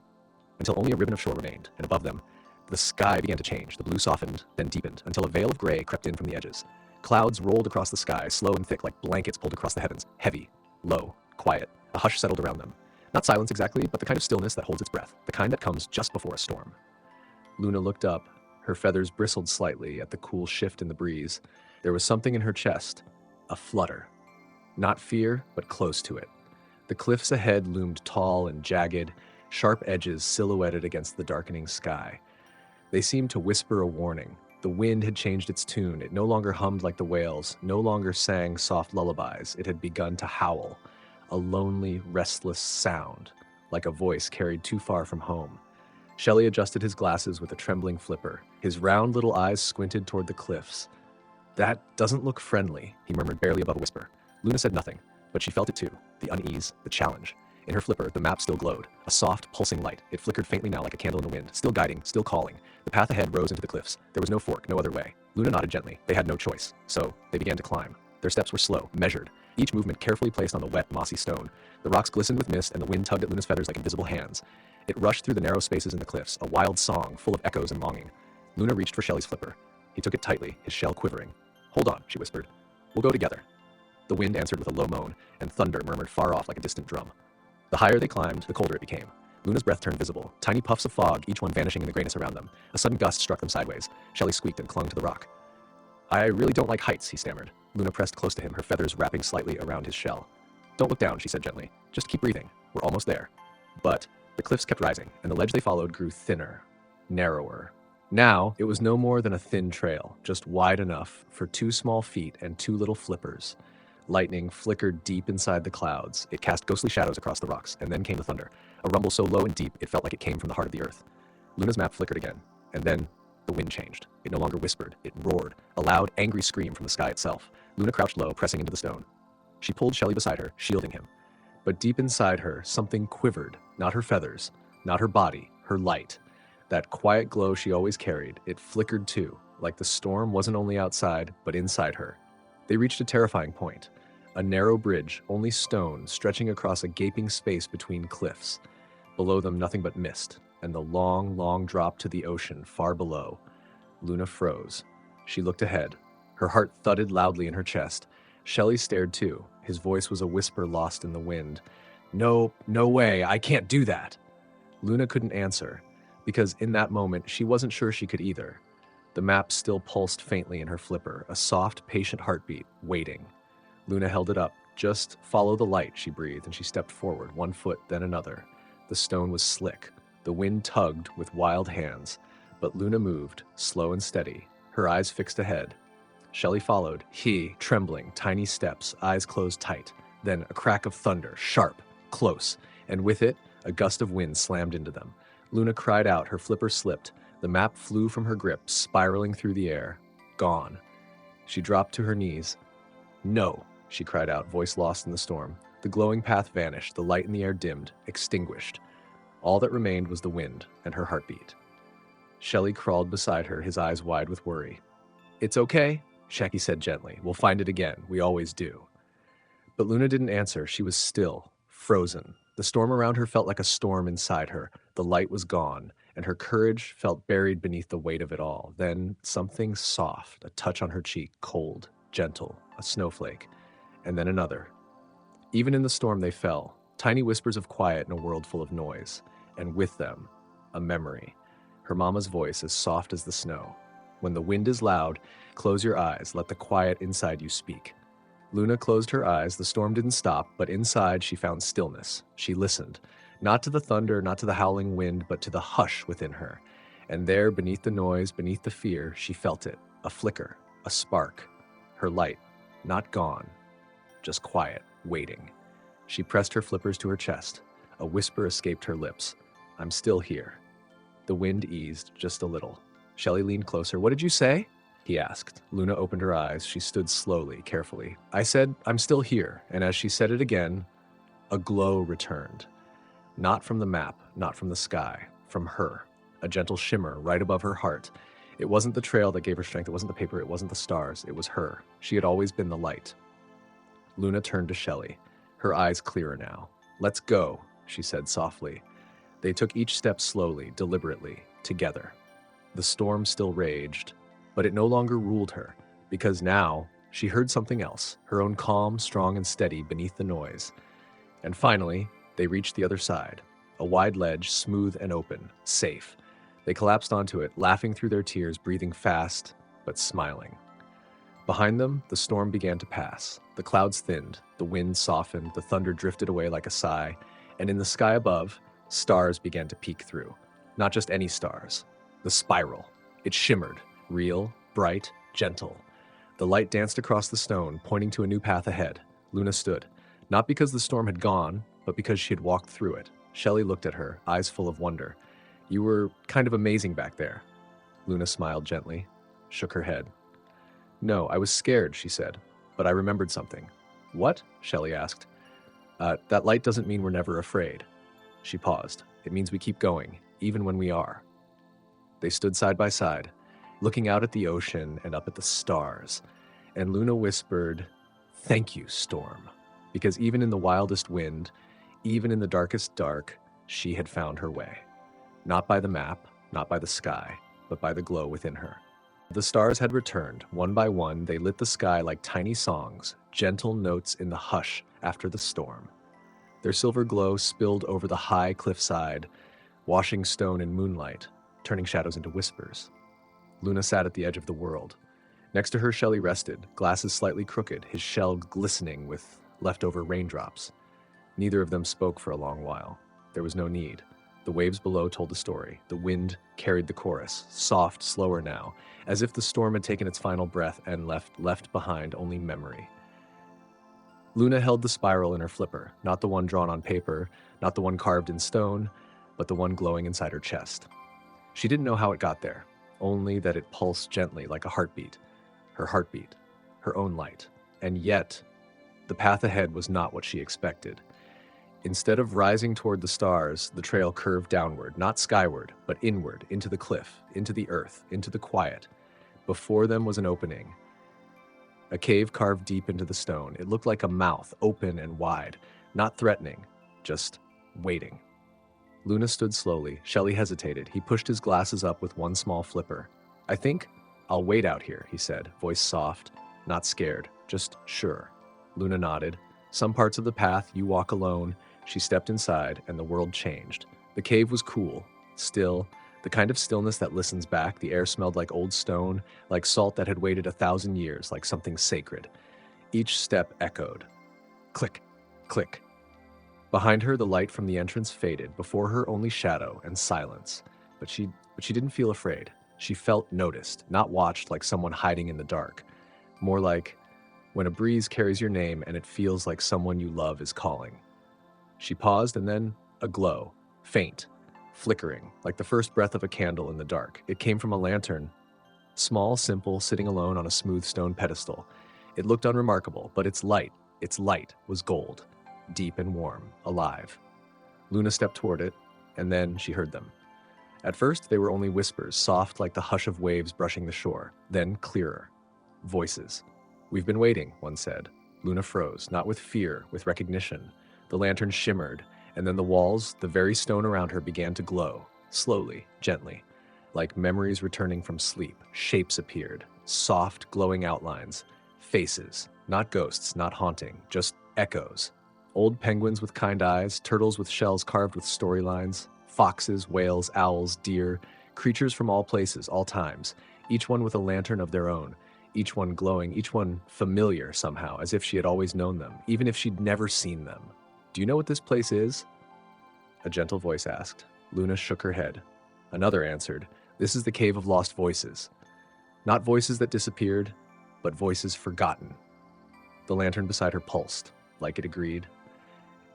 until only a ribbon of shore remained, and above them, the sky began to change. The blue softened, then deepened, until a veil of gray crept in from the edges. Clouds rolled across the sky, slow and thick like blankets pulled across the heavens, heavy, low, quiet. A hush settled around them. Not silence exactly, but the kind of stillness that holds its breath, the kind that comes just before a storm. Luna looked up. Her feathers bristled slightly at the cool shift in the breeze. There was something in her chest, a flutter. Not fear, but close to it. The cliffs ahead loomed tall and jagged, sharp edges silhouetted against the darkening sky. They seemed to whisper a warning. The wind had changed its tune. It no longer hummed like the whales, no longer sang soft lullabies. It had begun to howl, a lonely, restless sound, like a voice carried too far from home. Shelly adjusted his glasses with a trembling flipper. His round little eyes squinted toward the cliffs. "That doesn't look friendly," he murmured barely above a whisper. Luna said nothing, but she felt it too, the unease, the challenge. In her flipper, the map still glowed, a soft, pulsing light. It flickered faintly now like a candle in the wind, still guiding, still calling. The path ahead rose into the cliffs. There was no fork, no other way. Luna nodded gently. They had no choice. So they began to climb. Their steps were slow, measured, each movement carefully placed on the wet, mossy stone. The rocks glistened with mist, and the wind tugged at Luna's feathers like invisible hands. It rushed through the narrow spaces in the cliffs, a wild song full of echoes and longing. Luna reached for Shelly's flipper. He took it tightly, his shell quivering. "Hold on," she whispered. "We'll go together." The wind answered with a low moan, and thunder murmured far off like a distant drum. The higher they climbed, the colder it became. Luna's breath turned visible, tiny puffs of fog, each one vanishing in the grayness around them. A sudden gust struck them sideways. Shelly squeaked and clung to the rock. "I really don't like heights," he stammered. Luna pressed close to him, her feathers wrapping slightly around his shell. "Don't look down," she said gently. "Just keep breathing. We're almost there." But the cliffs kept rising, and the ledge they followed grew thinner, narrower. Now, it was no more than a thin trail, just wide enough for 2 small feet and 2 little flippers. Lightning flickered deep inside the clouds. It cast ghostly shadows across the rocks, and then came the thunder, a rumble so low and deep it felt like it came from the heart of the earth. Luna's map flickered again, and then the wind changed. It no longer whispered, it roared, a loud, angry scream from the sky itself. Luna crouched low, pressing into the stone. She pulled Shelly beside her, shielding him. But deep inside her, something quivered, not her feathers, not her body, her light. That quiet glow she always carried, it flickered too, like the storm wasn't only outside, but inside her. They reached a terrifying point. A narrow bridge, only stone, stretching across a gaping space between cliffs. Below them, nothing but mist, and the long, long drop to the ocean far below. Luna froze. She looked ahead. Her heart thudded loudly in her chest. Shelly stared too. His voice was a whisper lost in the wind. "No, no way, I can't do that." Luna couldn't answer, because in that moment, she wasn't sure she could either. The map still pulsed faintly in her flipper, a soft, patient heartbeat, waiting. Luna held it up. "Just follow the light," she breathed, and she stepped forward, 1 foot, then another. The stone was slick. The wind tugged with wild hands, but Luna moved, slow and steady, her eyes fixed ahead. Shelly followed, he, trembling, tiny steps, eyes closed tight. Then a crack of thunder, sharp, close, and with it, a gust of wind slammed into them. Luna cried out, her flipper slipped. The map flew from her grip, spiraling through the air. Gone. She dropped to her knees. "No," she cried out, voice lost in the storm. The glowing path vanished, the light in the air dimmed, extinguished. All that remained was the wind and her heartbeat. Shelly crawled beside her, his eyes wide with worry. "It's okay," Shaggy said gently. "We'll find it again. We always do." But Luna didn't answer. She was still, frozen. The storm around her felt like a storm inside her. The light was gone, and her courage felt buried beneath the weight of it all. Then something soft, a touch on her cheek, cold, gentle, a snowflake, and then another. Even in the storm they fell, tiny whispers of quiet in a world full of noise, and with them, a memory. Her mama's voice as soft as the snow. "When the wind is loud, close your eyes, let the quiet inside you speak." Luna closed her eyes. The storm didn't stop, but inside she found stillness. She listened, not to the thunder, not to the howling wind, but to the hush within her. And there, beneath the noise, beneath the fear, she felt it, a flicker, a spark. Her light, not gone, just quiet, waiting. She pressed her flippers to her chest. A whisper escaped her lips. I'm still here. The wind eased just a little. Shelly leaned closer. What did you say? He asked. Luna opened her eyes. She stood slowly, carefully. I said, I'm still here. And as she said it again, a glow returned. Not from the map, not from the sky, from her. A gentle shimmer right above her heart. It wasn't the trail that gave her strength. It wasn't the paper. It wasn't the stars. It was her. She had always been the light. Luna turned to Shelly, her eyes clearer now. Let's go, she said softly. They took each step slowly, deliberately, together. The storm still raged, but it no longer ruled her, because now she heard something else, her own calm, strong, and steady beneath the noise. And finally, they reached the other side, a wide ledge, smooth and open, safe. They collapsed onto it, laughing through their tears, breathing fast, but smiling. Behind them, the storm began to pass. The clouds thinned, the wind softened, the thunder drifted away like a sigh, and in the sky above, stars began to peek through. Not just any stars. The spiral. It shimmered, real, bright, gentle. The light danced across the stone, pointing to a new path ahead. Luna stood, not because the storm had gone, but because she had walked through it. Shelly looked at her, eyes full of wonder. You were kind of amazing back there. Luna smiled gently, shook her head. No, I was scared, she said, but I remembered something. What? Shelly asked. That light doesn't mean we're never afraid. She paused. It means we keep going, even when we are. They stood side by side, looking out at the ocean and up at the stars, and Luna whispered, Thank you, storm, because even in the wildest wind, even in the darkest dark, she had found her way. Not by the map, not by the sky, but by the glow within her. The stars had returned. One by one, they lit the sky like tiny songs, gentle notes in the hush after the storm. Their silver glow spilled over the high cliffside, washing stone in moonlight, turning shadows into whispers. Luna sat at the edge of the world. Next to her, Shelly rested, glasses slightly crooked, his shell glistening with leftover raindrops. Neither of them spoke for a long while. There was no need. The waves below told the story. The wind carried the chorus, soft, slower now, as if the storm had taken its final breath and left behind only memory. Luna held the spiral in her flipper, not the one drawn on paper, not the one carved in stone, but the one glowing inside her chest. She didn't know how it got there, only that it pulsed gently like a heartbeat, her own light. And yet, the path ahead was not what she expected. Instead of rising toward the stars, the trail curved downward, not skyward, but inward, into the cliff, into the earth, into the quiet. Before them was an opening, a cave carved deep into the stone. It looked like a mouth, open and wide, not threatening, just waiting. Luna stood slowly. Shelly hesitated. He pushed his glasses up with one small flipper. I think I'll wait out here, he said, voice soft, not scared, just sure. Luna nodded. Some parts of the path you walk alone. She stepped inside, and the world changed. The cave was cool, still, the kind of stillness that listens back. The air smelled like old stone, like salt that had waited 1,000 years, like something sacred. Each step echoed. Click, click. Behind her, the light from the entrance faded. Before her, only shadow and silence. But she didn't feel afraid. She felt noticed, not watched like someone hiding in the dark. More like when a breeze carries your name and it feels like someone you love is calling. She paused, and then a glow, faint, flickering, like the first breath of a candle in the dark. It came from a lantern, small, simple, sitting alone on a smooth stone pedestal. It looked unremarkable, but its light was gold, deep and warm, alive. Luna stepped toward it, and then she heard them. At first, they were only whispers, soft like the hush of waves brushing the shore, then clearer. Voices. We've been waiting, one said. Luna froze, not with fear, with recognition. The lantern shimmered, and then the walls, the very stone around her, began to glow, slowly, gently. Like memories returning from sleep, shapes appeared, soft, glowing outlines, faces, not ghosts, not haunting, just echoes. Old penguins with kind eyes, turtles with shells carved with storylines, foxes, whales, owls, deer, creatures from all places, all times, each one with a lantern of their own, each one glowing, each one familiar somehow, as if she had always known them, even if she'd never seen them. "Do you know what this place is?" A gentle voice asked. Luna shook her head. Another answered, "This is the Cave of Lost Voices. Not voices that disappeared, but voices forgotten." The lantern beside her pulsed, like it agreed.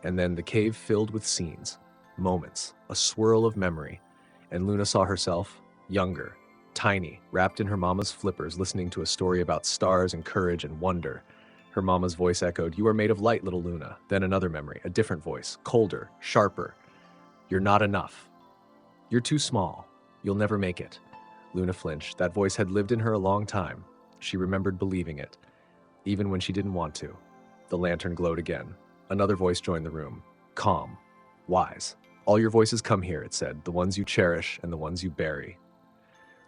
And then the cave filled with scenes, moments, a swirl of memory, and Luna saw herself, younger, tiny, wrapped in her mama's flippers, listening to a story about stars and courage and wonder. Her mama's voice echoed, "You are made of light, little Luna." Then another memory, a different voice, colder, sharper. "You're not enough. You're too small. You'll never make it." Luna flinched. That voice had lived in her a long time. She remembered believing it, even when she didn't want to. The lantern glowed again. Another voice joined the room, calm, wise. "All your voices come here," it said, "the ones you cherish and the ones you bury."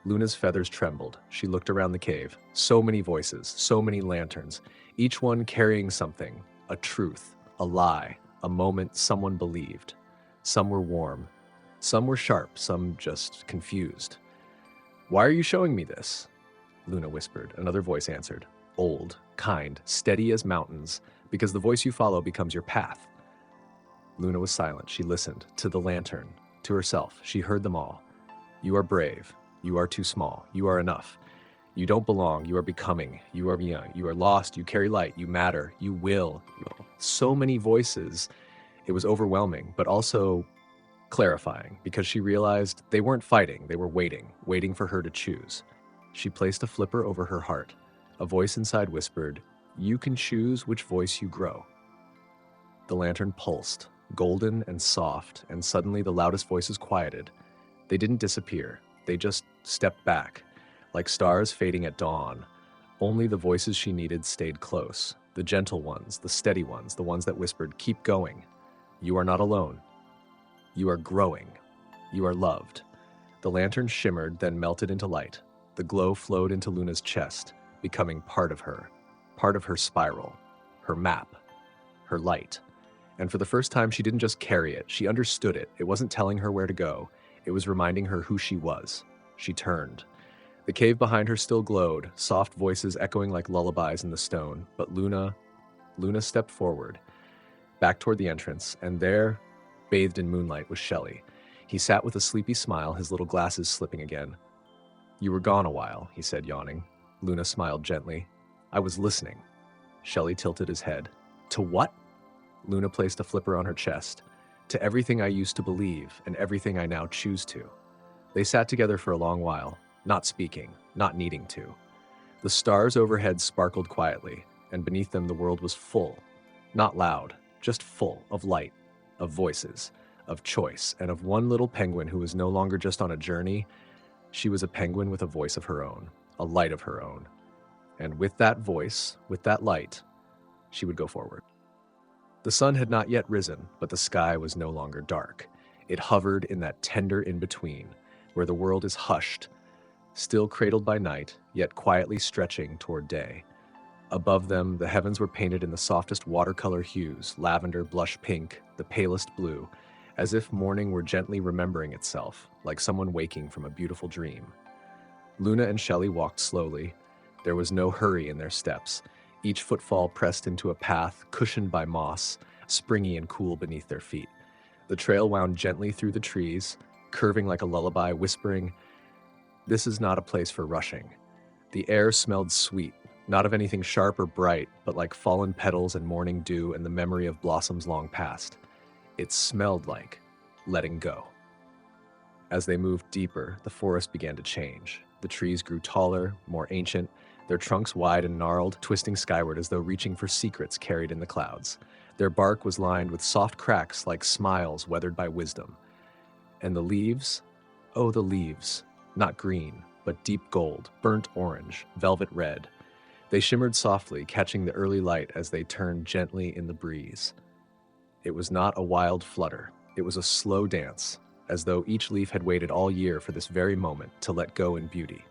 Luna's feathers trembled. She looked around the cave. So many voices, so many lanterns, each one carrying something, a truth, a lie, a moment someone believed. Some were warm, some were sharp, some just confused. "Why are you showing me this?" Luna whispered. Another voice answered, old, kind, steady as mountains, because the voice you follow becomes your path. Luna was silent. She listened, to the lantern, to herself. She heard them all. "You are brave. You are too small. You are enough. You don't belong. You are becoming. You are young. You are lost. You carry light. You matter. You will." So many voices. It was overwhelming, but also clarifying, because she realized they weren't fighting. They were waiting for her to choose. She placed a flipper over her heart. A voice inside whispered, "You can choose which voice you grow." The lantern pulsed, golden and soft, and suddenly the loudest voices quieted. They didn't disappear. They just stepped back, like stars fading at dawn. Only the voices she needed stayed close. The gentle ones, the steady ones, the ones that whispered, "Keep going. You are not alone. You are growing. You are loved." The lantern shimmered, then melted into light. The glow flowed into Luna's chest, becoming part of her spiral, her map, her light. And for the first time, she didn't just carry it, she understood it. It wasn't telling her where to go. It was reminding her who she was. She turned. The cave behind her still glowed, soft voices echoing like lullabies in the stone. But Luna stepped forward, back toward the entrance, and there, bathed in moonlight, was Shelly. He sat with a sleepy smile, his little glasses slipping again. "You were gone a while," he said, yawning. Luna smiled gently. "I was listening." Shelly tilted his head. "To what?" Luna placed a flipper on her chest. "To everything I used to believe, and everything I now choose to." They sat together for a long while, not speaking, not needing to. The stars overhead sparkled quietly, and beneath them the world was full, not loud, just full of light, of voices, of choice, and of one little penguin who was no longer just on a journey. She was a penguin with a voice of her own, a light of her own. And with that voice, with that light, she would go forward. The sun had not yet risen, but the sky was no longer dark. It hovered in that tender in-between, where the world is hushed, still cradled by night, yet quietly stretching toward day. Above them, the heavens were painted in the softest watercolor hues, lavender, blush pink, the palest blue, as if morning were gently remembering itself, like someone waking from a beautiful dream. Luna and Shelly walked slowly. There was no hurry in their steps. Each footfall pressed into a path cushioned by moss, springy and cool beneath their feet. The trail wound gently through the trees, curving like a lullaby, whispering, "This is not a place for rushing." The air smelled sweet, not of anything sharp or bright, but like fallen petals and morning dew and the memory of blossoms long past. It smelled like letting go. As they moved deeper, the forest began to change. The trees grew taller, more ancient, their trunks wide and gnarled, twisting skyward as though reaching for secrets carried in the clouds. Their bark was lined with soft cracks like smiles weathered by wisdom. And the leaves, oh, the leaves, not green, but deep gold, burnt orange, velvet red. They shimmered softly, catching the early light as they turned gently in the breeze. It was not a wild flutter. It was a slow dance, as though each leaf had waited all year for this very moment to let go in beauty.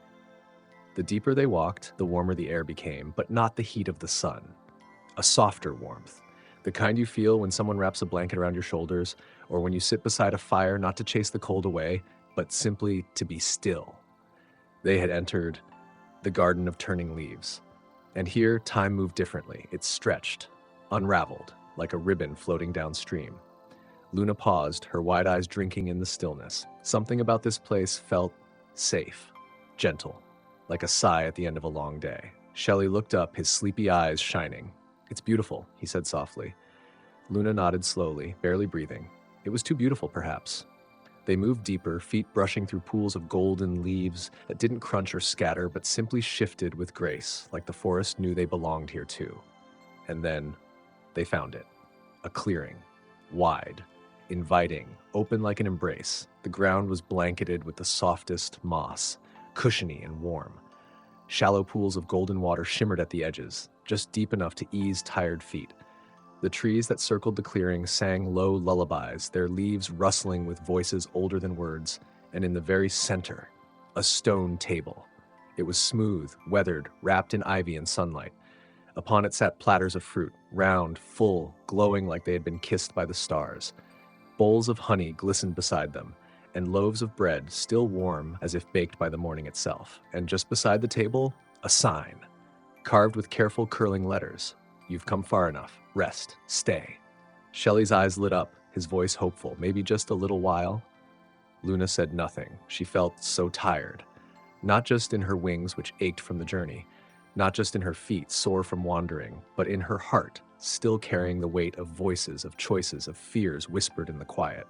The deeper they walked, the warmer the air became, but not the heat of the sun. A softer warmth, the kind you feel when someone wraps a blanket around your shoulders, or when you sit beside a fire not to chase the cold away, but simply to be still. They had entered the garden of turning leaves. And here, time moved differently. It stretched, unraveled, like a ribbon floating downstream. Luna paused, her wide eyes drinking in the stillness. Something about this place felt safe, gentle, like a sigh at the end of a long day. Shelly looked up, his sleepy eyes shining. "It's beautiful," he said softly. Luna nodded slowly, barely breathing. It was too beautiful, perhaps. They moved deeper, feet brushing through pools of golden leaves that didn't crunch or scatter, but simply shifted with grace, like the forest knew they belonged here too. And then they found it. A clearing. Wide, inviting, open like an embrace. The ground was blanketed with the softest moss, cushiony and warm. Shallow pools of golden water shimmered at the edges, just deep enough to ease tired feet. The trees that circled the clearing sang low lullabies, their leaves rustling with voices older than words, and in the very center, a stone table. It was smooth, weathered, wrapped in ivy and sunlight. Upon it sat platters of fruit, round, full, glowing like they had been kissed by the stars. Bowls of honey glistened beside them, and loaves of bread, still warm as if baked by the morning itself. And just beside the table, a sign, carved with careful curling letters. "You've come far enough. Rest. Stay." Shelly's eyes lit up, his voice hopeful. "Maybe just a little while?" Luna said nothing. She felt so tired. Not just in her wings, which ached from the journey, not just in her feet, sore from wandering, but in her heart, still carrying the weight of voices, of choices, of fears whispered in the quiet.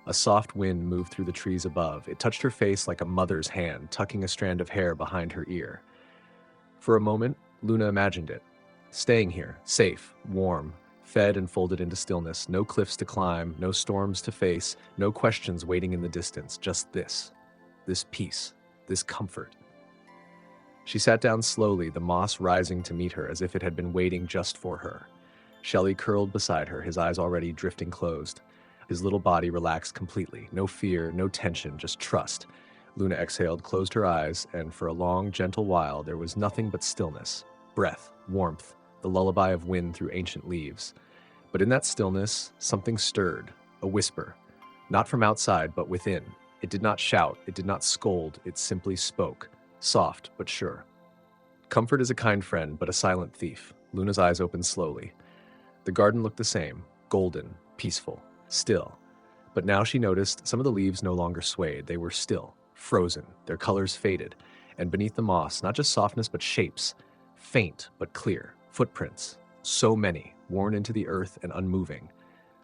A soft wind moved through the trees above. It touched her face like a mother's hand, tucking a strand of hair behind her ear. For a moment, Luna imagined it. Staying here, safe, warm, fed and folded into stillness, no cliffs to climb, no storms to face, no questions waiting in the distance, just this peace, this comfort. She sat down slowly, the moss rising to meet her as if it had been waiting just for her. Shelly curled beside her, his eyes already drifting closed. His little body relaxed completely, no fear, no tension, just trust. Luna exhaled, closed her eyes, and for a long, gentle while there was nothing but stillness, breath, warmth, the lullaby of wind through ancient leaves. But in that stillness, something stirred, a whisper, not from outside, but within. It did not shout, it did not scold, it simply spoke, soft but sure. Comfort is a kind friend, but a silent thief. Luna's eyes opened slowly. The garden looked the same, golden, peaceful, still. But now she noticed some of the leaves no longer swayed. They were still, frozen, their colors faded, and beneath the moss, not just softness but shapes, faint but clear, footprints, so many, worn into the earth and unmoving.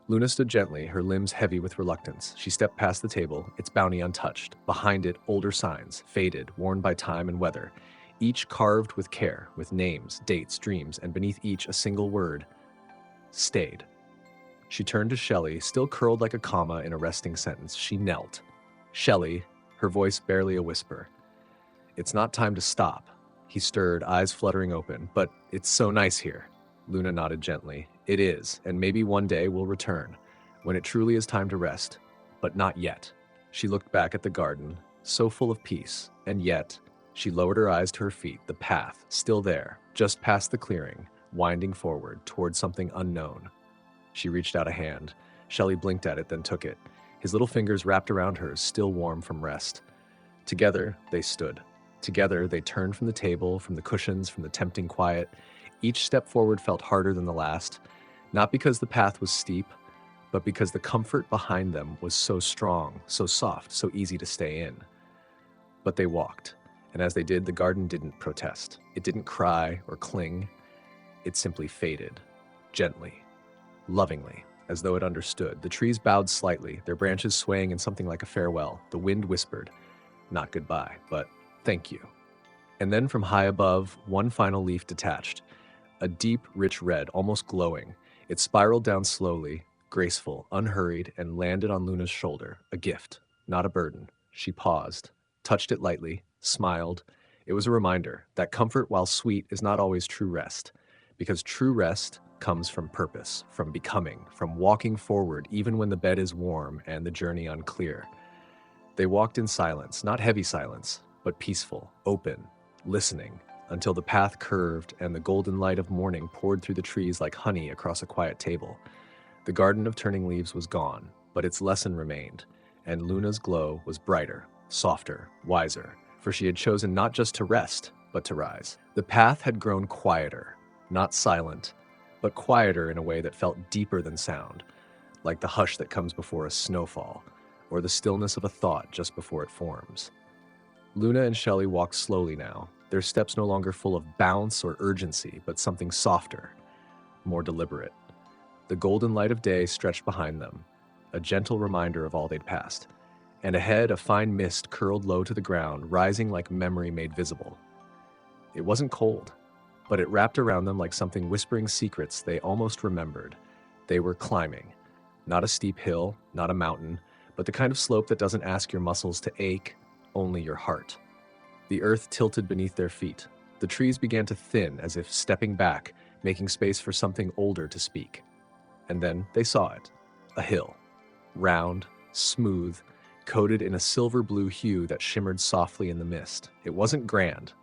Luna stood gently, her limbs heavy with reluctance. She stepped past the table, its bounty untouched. Behind it, older signs, faded, worn by time and weather, each carved with care, with names, dates, dreams, and beneath each a single word, stayed. She turned to Shelly, still curled like a comma in a resting sentence. She knelt. Shelly, her voice barely a whisper. "It's not time to stop." He stirred, eyes fluttering open. "But it's so nice here." Luna nodded gently. "It is, and maybe one day we'll return, when it truly is time to rest. But not yet." She looked back at the garden, so full of peace, and yet she lowered her eyes to her feet, the path, still there, just past the clearing, winding forward toward something unknown. She reached out a hand. Shelly blinked at it, then took it. His little fingers wrapped around hers, still warm from rest. Together, they stood. Together, they turned from the table, from the cushions, from the tempting quiet. Each step forward felt harder than the last, not because the path was steep, but because the comfort behind them was so strong, so soft, so easy to stay in. But they walked, and as they did, the garden didn't protest. It didn't cry or cling. It simply faded, gently, lovingly, as though it understood. The trees bowed slightly, their branches swaying in something like a farewell. The wind whispered, not goodbye, but thank you. And then from high above, one final leaf detached, a deep, rich red, almost glowing. It spiraled down slowly, graceful, unhurried, and landed on Luna's shoulder, a gift, not a burden. She paused, touched it lightly, smiled. It was a reminder that comfort, while sweet, is not always true rest, because true rest comes from purpose, from becoming, from walking forward even when the bed is warm and the journey unclear. They walked in silence, not heavy silence, but peaceful, open, listening, until the path curved and the golden light of morning poured through the trees like honey across a quiet table. The garden of turning leaves was gone, but its lesson remained, and Luna's glow was brighter, softer, wiser, for she had chosen not just to rest, but to rise. The path had grown quieter, not silent, but quieter in a way that felt deeper than sound, like the hush that comes before a snowfall, or the stillness of a thought just before it forms. Luna and Shelly walked slowly now, their steps no longer full of bounce or urgency, but something softer, more deliberate. The golden light of day stretched behind them, a gentle reminder of all they'd passed. And ahead, a fine mist curled low to the ground, rising like memory made visible. It wasn't cold, but it wrapped around them like something whispering secrets they almost remembered. They were climbing. Not a steep hill, not a mountain, but the kind of slope that doesn't ask your muscles to ache, only your heart. The earth tilted beneath their feet. The trees began to thin as if stepping back, making space for something older to speak. And then they saw it. A hill. Round, smooth, coated in a silver blue hue that shimmered softly in the mist. It wasn't grand.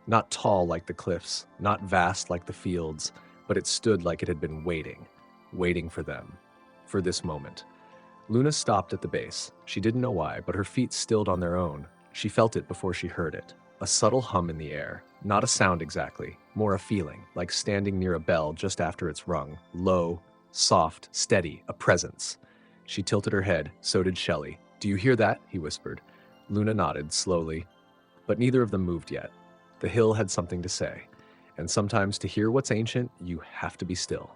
Not tall like the cliffs, not vast like the fields, but it stood like it had been waiting for them, for this moment. Luna stopped at the base. She didn't know why, but her feet stilled on their own. She felt it before she heard it. A subtle hum in the air. Not a sound exactly, more a feeling, like standing near a bell just after it's rung. Low, soft, steady, a presence. She tilted her head, so did Shelly. "Do you hear that?" he whispered. Luna nodded, slowly, but neither of them moved yet. The hill had something to say, and sometimes to hear what's ancient, you have to be still.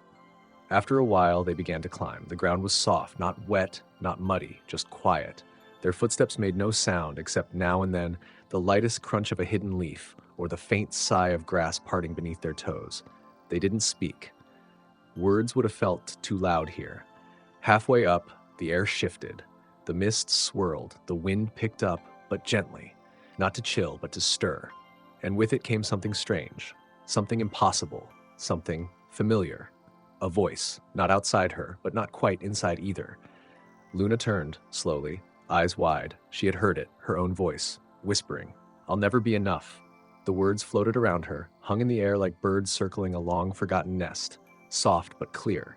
After a while, they began to climb. The ground was soft, not wet, not muddy, just quiet. Their footsteps made no sound except now and then the lightest crunch of a hidden leaf or the faint sigh of grass parting beneath their toes. They didn't speak. Words would have felt too loud here. Halfway up, the air shifted. The mist swirled, the wind picked up, but gently, not to chill, but to stir. And with it came something strange, something impossible, something familiar. A voice, not outside her, but not quite inside either. Luna turned, slowly, eyes wide. She had heard it, her own voice, whispering, "I'll never be enough." The words floated around her, hung in the air like birds circling a long-forgotten nest, soft but clear.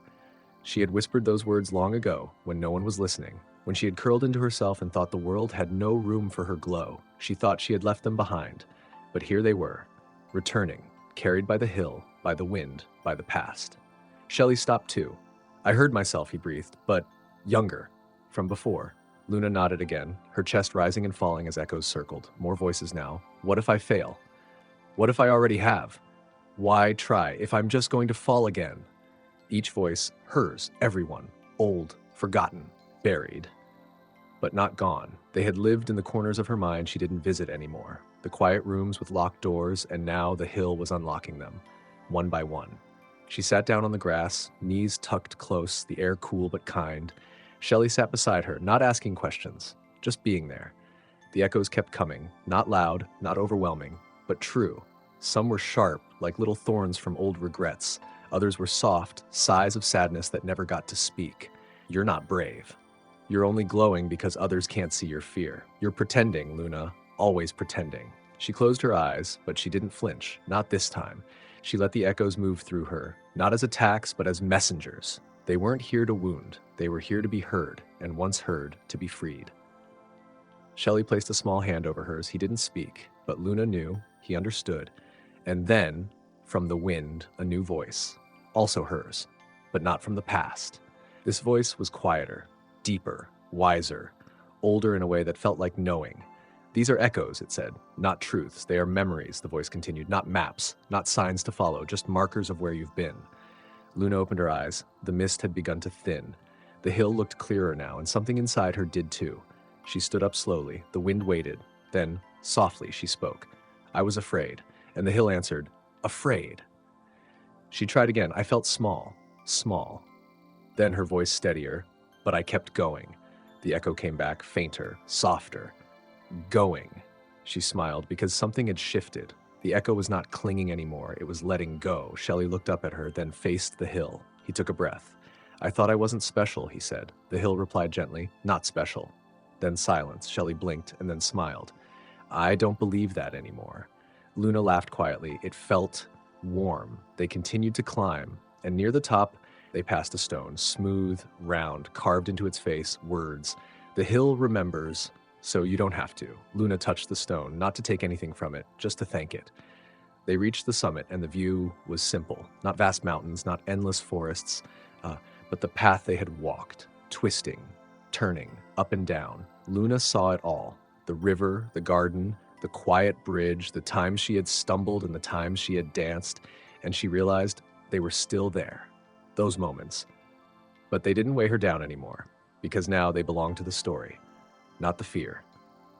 She had whispered those words long ago, when no one was listening, when she had curled into herself and thought the world had no room for her glow. She thought she had left them behind. But here they were, returning, carried by the hill, by the wind, by the past. Shelly stopped too. "I heard myself," he breathed, "but younger, from before." Luna nodded again, her chest rising and falling as echoes circled. More voices now. "What if I fail? What if I already have? Why try if I'm just going to fall again?" Each voice, hers, everyone, old, forgotten, buried. But not gone. They had lived in the corners of her mind she didn't visit anymore. The quiet rooms with locked doors, and now the hill was unlocking them, one by one. She sat down on the grass, knees tucked close, the air cool but kind. Shelly sat beside her, not asking questions, just being there. The echoes kept coming, not loud, not overwhelming, but true. Some were sharp, like little thorns from old regrets. Others were soft, sighs of sadness that never got to speak. "You're not brave. You're only glowing because others can't see your fear. You're pretending, Luna, always pretending." She closed her eyes, but she didn't flinch, not this time. She let the echoes move through her, not as attacks, but as messengers. They weren't here to wound. They were here to be heard, and once heard, to be freed. Shelly placed a small hand over hers. He didn't speak, but Luna knew, he understood. And then, from the wind, a new voice, also hers, but not from the past. This voice was quieter, deeper, wiser, older in a way that felt like knowing. "These are echoes," it said, "not truths. They are memories," the voice continued, "not maps, not signs to follow, just markers of where you've been." Luna opened her eyes. The mist had begun to thin. The hill looked clearer now, and something inside her did too. She stood up slowly. The wind waited. Then, softly, she spoke. "I was afraid." And the hill answered, "Afraid." She tried again. "I felt small, small." Then her voice steadier, "But I kept going." The echo came back, fainter, softer. "Going." She smiled because something had shifted. The echo was not clinging anymore. It was letting go. Shelly looked up at her, then faced the hill. He took a breath. "I thought I wasn't special," he said. The hill replied gently, "Not special." Then silence. Shelly blinked and then smiled. "I don't believe that anymore." Luna laughed quietly. It felt warm. They continued to climb, and near the top, they passed a stone, smooth, round, carved into its face, words. "The hill remembers, so you don't have to. Luna touched the stone, not to take anything from it, just to thank it. They reached the summit, and the view was simple. Not vast mountains, not endless forests, but the path they had walked, twisting, turning, up and down. Luna saw it all. The river, the garden, the quiet bridge, the times she had stumbled and the times she had danced, and she realized they were still there. Those moments. But they didn't weigh her down anymore, because now they belonged to the story, not the fear.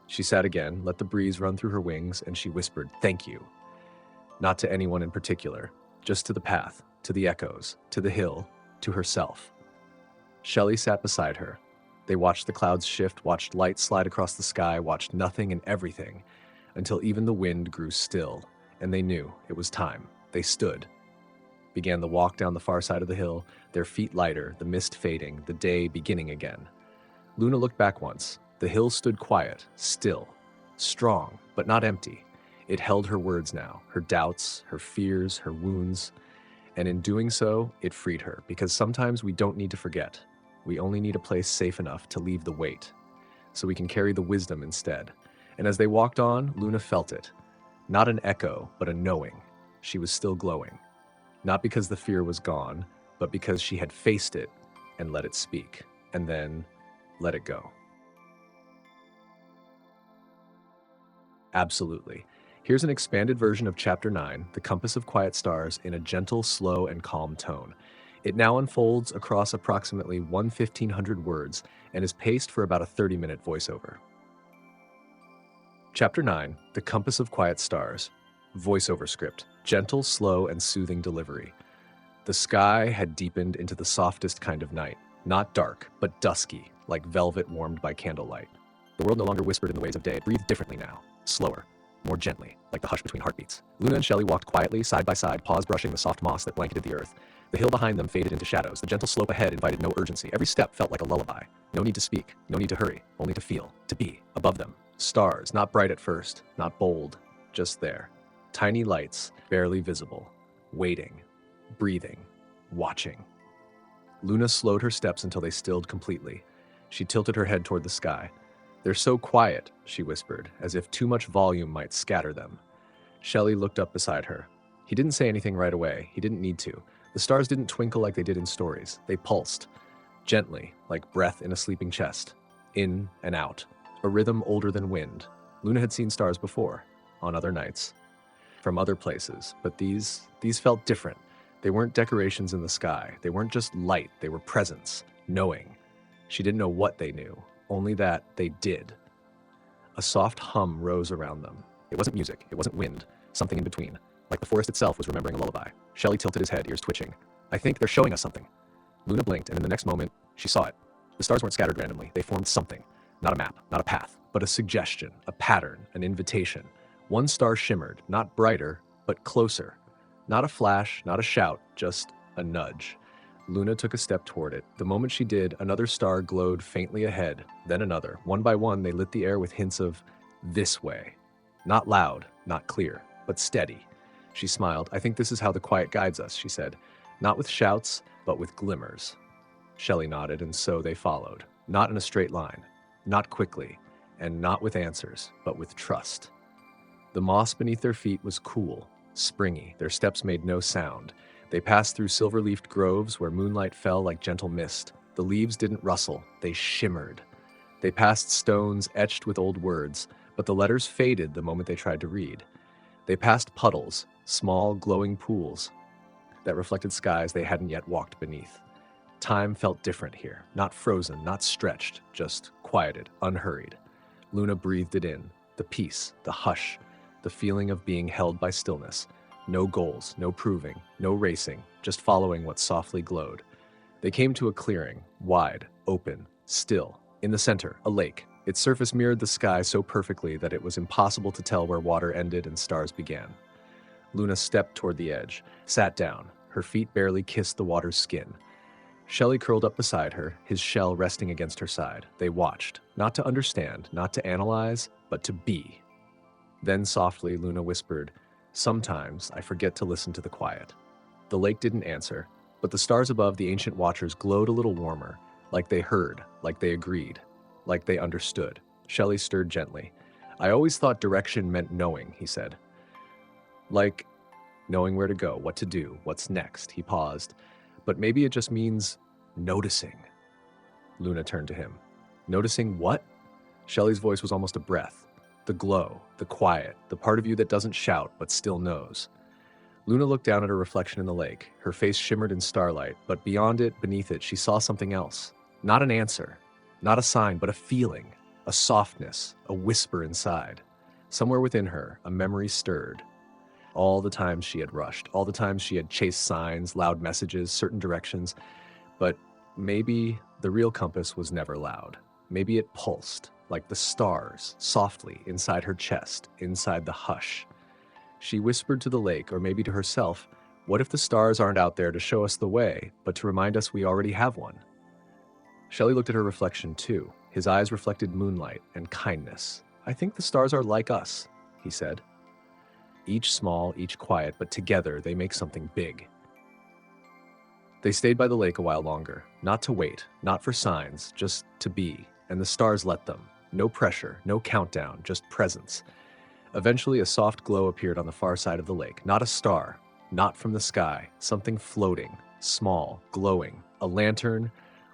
She sat again, let the breeze run through her wings, and she whispered, "Thank you." Not to anyone in particular, just to the path, to the echoes, to the hill, to herself. Shelly sat beside her. They watched the clouds shift, watched light slide across the sky, watched nothing and everything, until even the wind grew still, and they knew it was time. They stood, began the walk down the far side of the hill, their feet lighter, the mist fading, the day beginning again. Luna looked back once. The hill stood quiet, still, strong, but not empty. It held her words now, her doubts, her fears, her wounds, and in doing so, it freed her, because sometimes we don't need to forget. We only need a place safe enough to leave the weight, so we can carry the wisdom instead. And as they walked on, Luna felt it. Not an echo, but a knowing. She was still glowing. Not because the fear was gone, but because she had faced it and let it speak, and then let it go. Absolutely. Here's an expanded version of Chapter 9, The Compass of Quiet Stars, in a gentle, slow, and calm tone. It now unfolds across approximately 1,500 words and is paced for about a 30-minute voiceover. Chapter 9, The Compass of Quiet Stars. Voiceover script. Gentle, slow, and soothing delivery. The sky had deepened into the softest kind of night. Not dark, but dusky, like velvet warmed by candlelight. The world no longer whispered in the ways of day. It breathed differently now. Slower. More gently, like the hush between heartbeats. Luna and Shelly walked quietly, side by side, paws brushing the soft moss that blanketed the earth. The hill behind them faded into shadows. The gentle slope ahead invited no urgency. Every step felt like a lullaby. No need to speak, no need to hurry, only to feel, to be. Above them, stars, not bright at first, not bold, just there. Tiny lights, barely visible, waiting, breathing, watching. Luna slowed her steps until they stilled completely. She tilted her head toward the sky. "They're so quiet," she whispered, as if too much volume might scatter them. Shelly looked up beside her. He didn't say anything right away. He didn't need to. The stars didn't twinkle like they did in stories. They pulsed, gently, like breath in a sleeping chest. In and out. A rhythm older than wind. Luna had seen stars before, on other nights, from other places, but these felt different. They weren't decorations in the sky. They weren't just light. They were presence, knowing. She didn't know what they knew. Only that they did. A soft hum rose around them. It wasn't music, it wasn't wind, something in between. Like the forest itself was remembering a lullaby. Shelly tilted his head, ears twitching. "I think they're showing us something." Luna blinked, and in the next moment, she saw it. The stars weren't scattered randomly. They formed something. Not a map, not a path, but a suggestion, a pattern, an invitation. One star shimmered, not brighter, but closer. Not a flash, not a shout, just a nudge. Luna took a step toward it. The moment she did, another star glowed faintly ahead, then another. One by one, they lit the air with hints of this way. Not loud, not clear, but steady. She smiled. "I think this is how the quiet guides us," she said. "Not with shouts, but with glimmers." Shelly nodded, and so they followed. Not in a straight line, not quickly, and not with answers, but with trust. The moss beneath their feet was cool, springy. Their steps made no sound. They passed through silver-leafed groves where moonlight fell like gentle mist. The leaves didn't rustle, they shimmered. They passed stones etched with old words, but the letters faded the moment they tried to read. They passed puddles, small glowing pools that reflected skies they hadn't yet walked beneath. Time felt different here, not frozen, not stretched, just quieted, unhurried. Luna breathed it in, the peace, the hush, the feeling of being held by stillness. No goals, no proving, no racing, just following what softly glowed. They came to a clearing, wide, open, still. In the center, a lake. Its surface mirrored the sky so perfectly that it was impossible to tell where water ended and stars began. Luna stepped toward the edge, sat down. Her feet barely kissed the water's skin. Shelly curled up beside her, his shell resting against her side. They watched, not to understand, not to analyze, but to be. Then softly, Luna whispered, "Sometimes I forget to listen to the quiet." The lake didn't answer, but the stars above the ancient watchers glowed a little warmer, like they heard, like they agreed, like they understood. Shelly stirred gently. I always thought direction meant knowing, he said. Like knowing where to go, what to do, what's next. He paused. But maybe it just means noticing. Luna turned to him. Noticing what? Shelly's voice was almost a breath. The glow, the quiet, the part of you that doesn't shout but still knows. Luna looked down at her reflection in the lake. Her face shimmered in starlight, but beyond it, beneath it, she saw something else. Not an answer, not a sign, but a feeling, a softness, a whisper inside. Somewhere within her, a memory stirred. All the times she had rushed, all the times she had chased signs, loud messages, certain directions, but maybe the real compass was never loud. Maybe it pulsed, like the stars, softly inside her chest, inside the hush. She whispered to the lake, or maybe to herself, what if the stars aren't out there to show us the way, but to remind us we already have one? Shelly looked at her reflection too. His eyes reflected moonlight and kindness. I think the stars are like us, he said. Each small, each quiet, but together they make something big. They stayed by the lake a while longer, not to wait, not for signs, just to be, and the stars let them. No pressure, no countdown, just presence. Eventually, a soft glow appeared on the far side of the lake. Not a star, not from the sky, something floating, small, glowing, a lantern,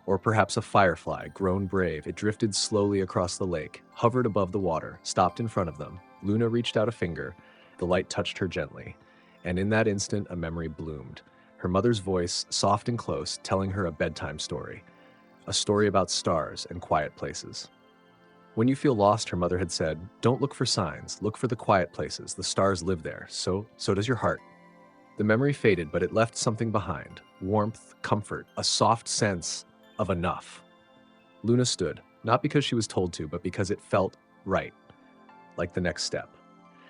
or perhaps a firefly, grown brave. It drifted slowly across the lake, hovered above the water, stopped in front of them. Luna reached out a finger. The light touched her gently, and in that instant, a memory bloomed. Her mother's voice, soft and close, telling her a bedtime story. A story about stars and quiet places. When you feel lost, her mother had said, don't look for signs, look for the quiet places. The stars live there, so does your heart. The memory faded, but it left something behind. Warmth, comfort, a soft sense of enough. Luna stood, not because she was told to, but because it felt right. Like the next step,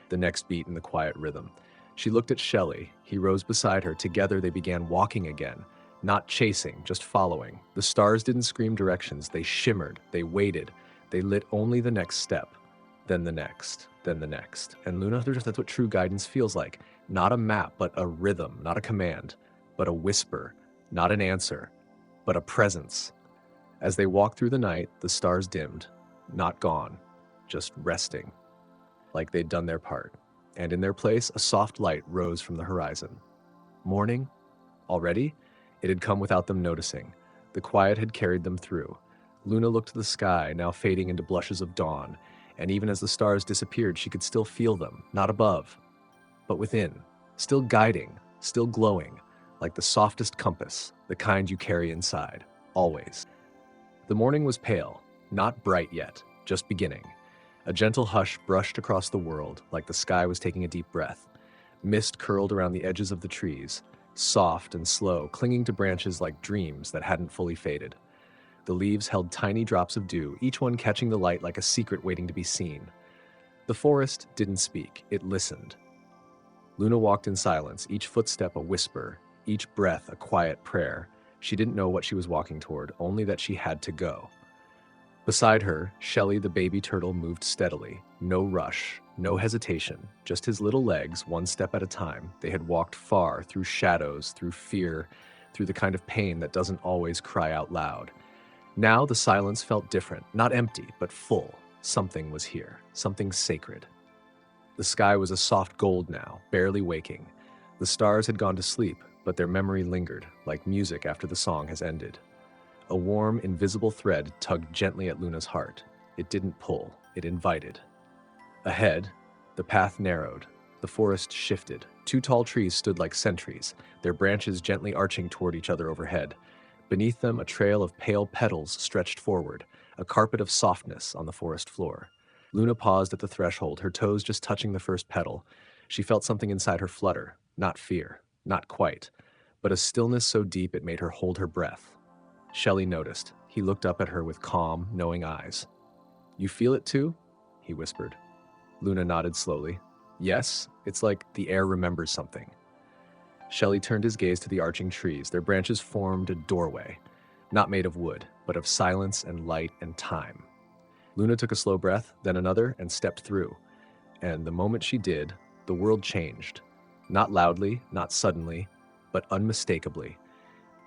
the next beat in the quiet rhythm. She looked at Shelly. He rose beside her. Together they began walking again. Not chasing, just following. The stars didn't scream directions. They shimmered, they waited. They lit only the next step, then the next, then the next. And Luna, that's what true guidance feels like. Not a map, but a rhythm. Not a command, but a whisper. Not an answer, but a presence. As they walked through the night, the stars dimmed. Not gone, just resting. Like they'd done their part. And in their place, a soft light rose from the horizon. Morning? Already? It had come without them noticing. The quiet had carried them through. Luna looked to the sky, now fading into blushes of dawn, and even as the stars disappeared, she could still feel them, not above, but within, still guiding, still glowing, like the softest compass, the kind you carry inside, always. The morning was pale, not bright yet, just beginning. A gentle hush brushed across the world, like the sky was taking a deep breath. Mist curled around the edges of the trees, soft and slow, clinging to branches like dreams that hadn't fully faded. The leaves held tiny drops of dew, each one catching the light like a secret waiting to be seen. The forest didn't speak, it listened. Luna walked in silence, each footstep a whisper, each breath a quiet prayer. She didn't know what she was walking toward, only that she had to go. Beside her, Shelly the baby turtle moved steadily. No rush, no hesitation, just his little legs, one step at a time. They had walked far, through shadows, through fear, through the kind of pain that doesn't always cry out loud. Now the silence felt different, not empty, but full. Something was here, something sacred. The sky was a soft gold now, barely waking. The stars had gone to sleep, but their memory lingered, like music after the song has ended. A warm, invisible thread tugged gently at Luna's heart. It didn't pull, it invited. Ahead, the path narrowed. The forest shifted. Two tall trees stood like sentries, their branches gently arching toward each other overhead. Beneath them, a trail of pale petals stretched forward, a carpet of softness on the forest floor. Luna paused at the threshold, her toes just touching the first petal. She felt something inside her flutter, not fear, not quite, but a stillness so deep it made her hold her breath. Shelly noticed. He looked up at her with calm, knowing eyes. You feel it too? He whispered. Luna nodded slowly. Yes, it's like the air remembers something. Shelly turned his gaze to the arching trees. Their branches formed a doorway, not made of wood, but of silence and light and time. Luna took a slow breath, then another, and stepped through. And the moment she did, the world changed. Not loudly, not suddenly, but unmistakably.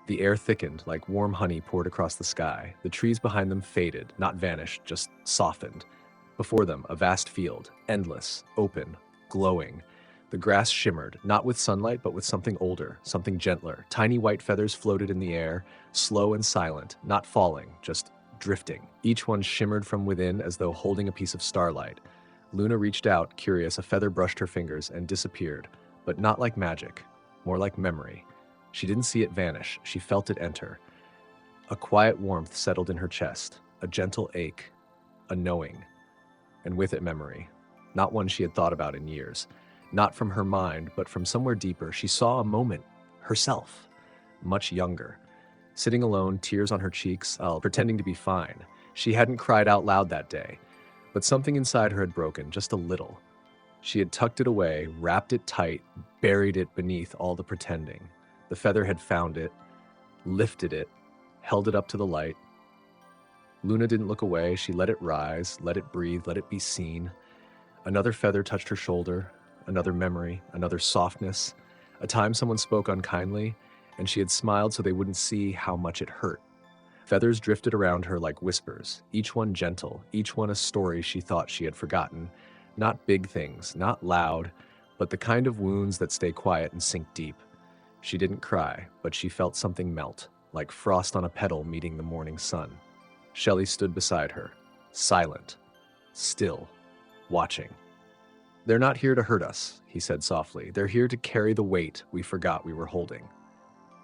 The air thickened like warm honey poured across the sky. The trees behind them faded, not vanished, just softened. Before them, a vast field, endless, open, glowing. The grass shimmered, not with sunlight, but with something older, something gentler. Tiny white feathers floated in the air, slow and silent, not falling, just drifting. Each one shimmered from within as though holding a piece of starlight. Luna reached out, curious. A feather brushed her fingers and disappeared, but not like magic, more like memory. She didn't see it vanish, she felt it enter. A quiet warmth settled in her chest, a gentle ache, a knowing, and with it memory. Not one she had thought about in years. Not from her mind, but from somewhere deeper. She saw a moment, herself, much younger. Sitting alone, tears on her cheeks, pretending to be fine. She hadn't cried out loud that day, but something inside her had broken, just a little. She had tucked it away, wrapped it tight, buried it beneath all the pretending. The feather had found it, lifted it, held it up to the light. Luna didn't look away. She let it rise, let it breathe, let it be seen. Another feather touched her shoulder, another memory, another softness. A time someone spoke unkindly, and she had smiled so they wouldn't see how much it hurt. Feathers drifted around her like whispers, each one gentle, each one a story she thought she had forgotten. Not big things, not loud, but the kind of wounds that stay quiet and sink deep. She didn't cry, but she felt something melt, like frost on a petal meeting the morning sun. Shelly stood beside her, silent, still, watching. "They're not here to hurt us," he said softly. "They're here to carry the weight we forgot we were holding."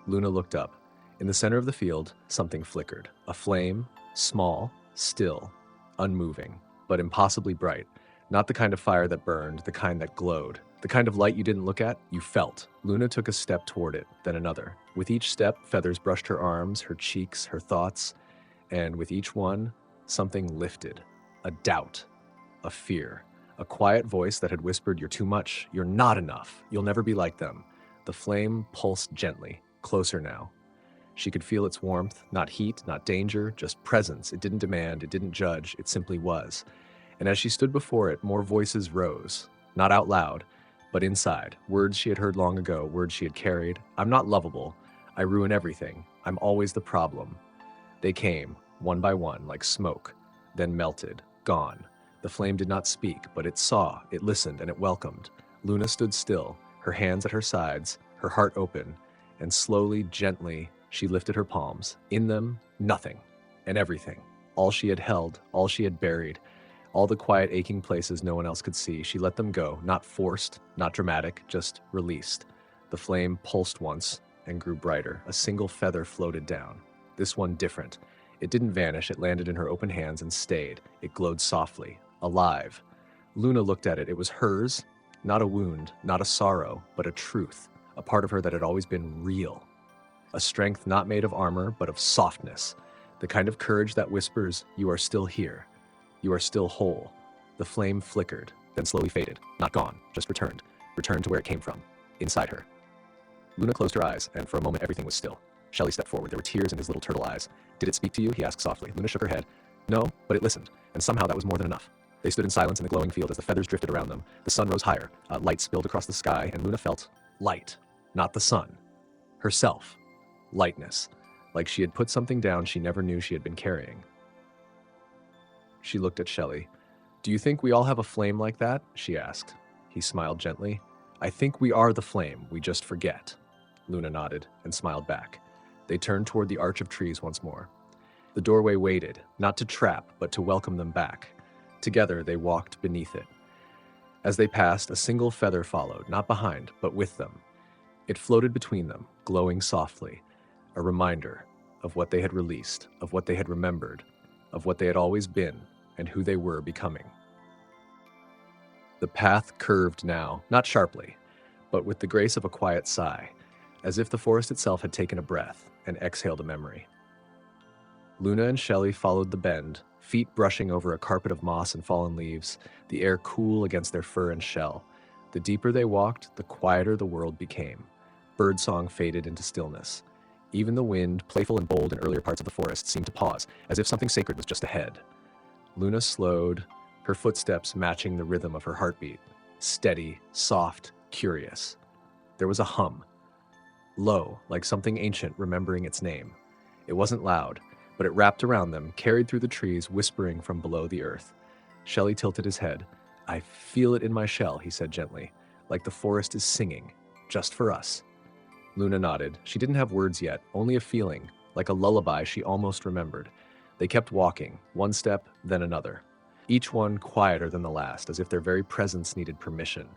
Luna looked up. In the center of the field, something flickered. A flame, small, still, unmoving, but impossibly bright. Not the kind of fire that burned, the kind that glowed. The kind of light you didn't look at, you felt. Luna took a step toward it, then another. With each step, feathers brushed her arms, her cheeks, her thoughts, and with each one, something lifted. A doubt, a fear, a quiet voice that had whispered, "You're too much, you're not enough, you'll never be like them." The flame pulsed gently, closer now. She could feel its warmth, not heat, not danger, just presence. It didn't demand, it didn't judge, it simply was. And as she stood before it, more voices rose, not out loud, but inside. Words she had heard long ago, words she had carried. "I'm not lovable. I ruin everything. I'm always the problem." They came, one by one, like smoke, then melted, gone. The flame did not speak, but it saw, it listened, and it welcomed. Luna stood still, her hands at her sides, her heart open, and slowly, gently, she lifted her palms. In them, nothing, and everything. All she had held, all she had buried, all the quiet, aching places no one else could see. She let them go, not forced, not dramatic, just released. The flame pulsed once and grew brighter. A single feather floated down. This one different. It didn't vanish, it landed in her open hands and stayed. It glowed softly, alive. Luna looked at it. It was hers, not a wound, not a sorrow, but a truth, a part of her that had always been real. A strength not made of armor, but of softness. The kind of courage that whispers, "You are still here. You are still whole." The flame flickered, then slowly faded. Not gone, just returned. Returned to where it came from, inside her. Luna closed her eyes, and for a moment everything was still. Shelly stepped forward. There were tears in his little turtle eyes. "Did it speak to you?" he asked softly. Luna shook her head. "No, but it listened, and somehow that was more than enough." They stood in silence in the glowing field as the feathers drifted around them. The sun rose higher. Light spilled across the sky, and Luna felt light, not the sun. Herself. Lightness. Like she had put something down she never knew she had been carrying. She looked at Shelly. "Do you think we all have a flame like that?" she asked. He smiled gently. "I think we are the flame, we just forget." Luna nodded and smiled back. They turned toward the arch of trees once more. The doorway waited, not to trap, but to welcome them back. Together they walked beneath it. As they passed, a single feather followed, not behind, but with them. It floated between them, glowing softly, a reminder of what they had released, of what they had remembered, of what they had always been, and who they were becoming. The path curved now, not sharply, but with the grace of a quiet sigh, as if the forest itself had taken a breath and exhaled a memory. Luna and Shelly followed the bend, feet brushing over a carpet of moss and fallen leaves, the air cool against their fur and shell. The deeper they walked, the quieter the world became. Birdsong faded into stillness. Even the wind, playful and bold in earlier parts of the forest, seemed to pause, as if something sacred was just ahead. Luna slowed, her footsteps matching the rhythm of her heartbeat, steady, soft, curious. There was a hum, low, like something ancient remembering its name. It wasn't loud, but it wrapped around them, carried through the trees, whispering from below the earth. Shelly tilted his head. I feel it in my shell, he said gently, like the forest is singing, just for us. Luna nodded. She didn't have words yet, only a feeling, like a lullaby she almost remembered. They kept walking, one step, then another, each one quieter than the last, as if their very presence needed permission.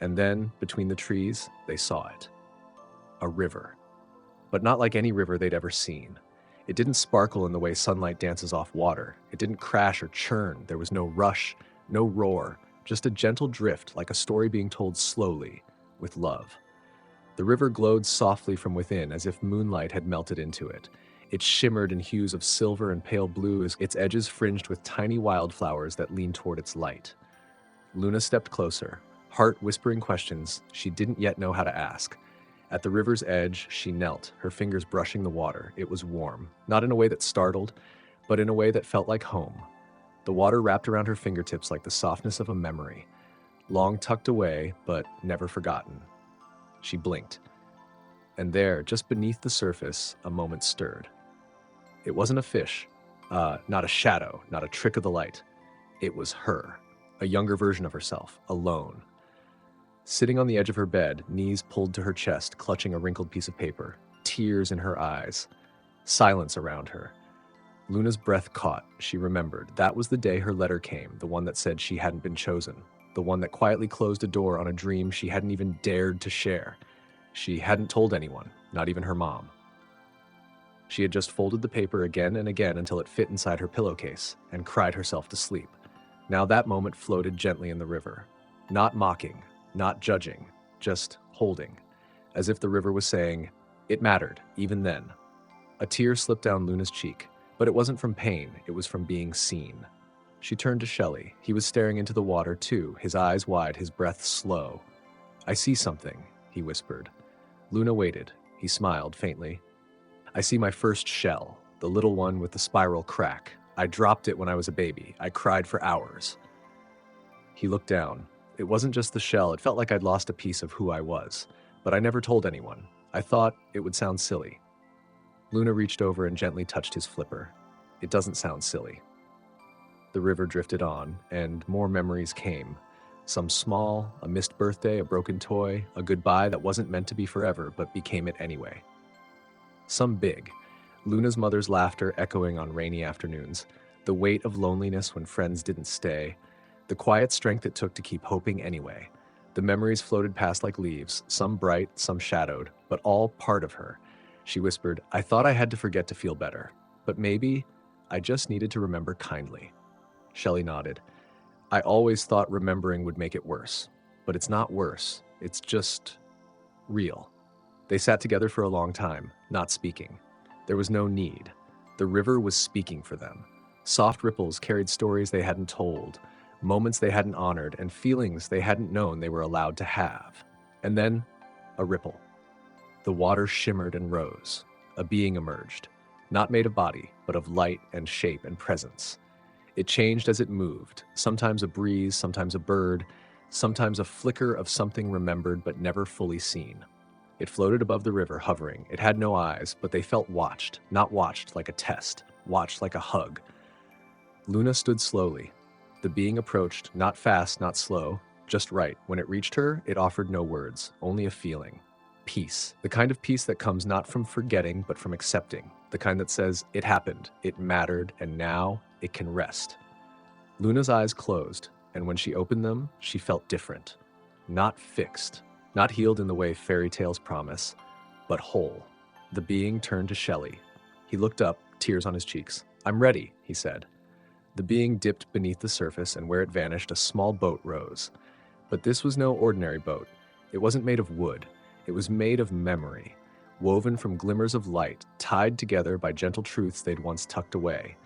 And then, between the trees, they saw it. A river. But not like any river they'd ever seen. It didn't sparkle in the way sunlight dances off water. It didn't crash or churn. There was no rush, no roar, just a gentle drift, like a story being told slowly, with love. The river glowed softly from within, as if moonlight had melted into it. It shimmered in hues of silver and pale blue, its edges fringed with tiny wildflowers that leaned toward its light. Luna stepped closer, heart whispering questions she didn't yet know how to ask. At the river's edge, she knelt, her fingers brushing the water. It was warm, not in a way that startled, but in a way that felt like home. The water wrapped around her fingertips like the softness of a memory, long tucked away, but never forgotten. She blinked, and there, just beneath the surface, a moment stirred. It wasn't a fish, not a shadow, not a trick of the light. It was her, a younger version of herself, alone. Sitting on the edge of her bed, knees pulled to her chest, clutching a wrinkled piece of paper, tears in her eyes, silence around her. Luna's breath caught. She remembered. That was the day her letter came, the one that said she hadn't been chosen, the one that quietly closed a door on a dream she hadn't even dared to share. She hadn't told anyone, not even her mom. She had just folded the paper again and again until it fit inside her pillowcase and cried herself to sleep. Now that moment floated gently in the river, not mocking, not judging, just holding, as if the river was saying, it mattered, even then. A tear slipped down Luna's cheek, but it wasn't from pain, it was from being seen. She turned to Shelly. He was staring into the water too, his eyes wide, his breath slow. I see something, he whispered. Luna waited. He smiled faintly. I see my first shell, the little one with the spiral crack. I dropped it when I was a baby. I cried for hours. He looked down. It wasn't just the shell, it felt like I'd lost a piece of who I was. But I never told anyone. I thought it would sound silly. Luna reached over and gently touched his flipper. It doesn't sound silly. The river drifted on, and more memories came. Some small, a missed birthday, a broken toy, a goodbye that wasn't meant to be forever, but became it anyway. Some big. Luna's mother's laughter echoing on rainy afternoons, the weight of loneliness when friends didn't stay, the quiet strength it took to keep hoping anyway. The memories floated past like leaves, some bright, some shadowed, but all part of her. She whispered, I thought I had to forget to feel better, but maybe I just needed to remember kindly. Shelly nodded. I always thought remembering would make it worse, but it's not worse. It's just real. They sat together for a long time, not speaking. There was no need. The river was speaking for them. Soft ripples carried stories they hadn't told, moments they hadn't honored, and feelings they hadn't known they were allowed to have. And then, a ripple. The water shimmered and rose. A being emerged, not made of body, but of light and shape and presence. It changed as it moved, sometimes a breeze, sometimes a bird, sometimes a flicker of something remembered but never fully seen. It floated above the river, hovering. It had no eyes, but they felt watched, not watched like a test, watched like a hug. Luna stood slowly. The being approached, not fast, not slow, just right. When it reached her, it offered no words, only a feeling. Peace. The kind of peace that comes not from forgetting, but from accepting. The kind that says, it happened, it mattered, and now it can rest. Luna's eyes closed, and when she opened them, she felt different. Not fixed, not healed in the way fairy tales promise, but whole. The being turned to Shelly. He looked up, tears on his cheeks. I'm ready, he said. The being dipped beneath the surface, and where it vanished, a small boat rose. But this was no ordinary boat. It wasn't made of wood. It was made of memory, woven from glimmers of light, tied together by gentle truths they'd once tucked away.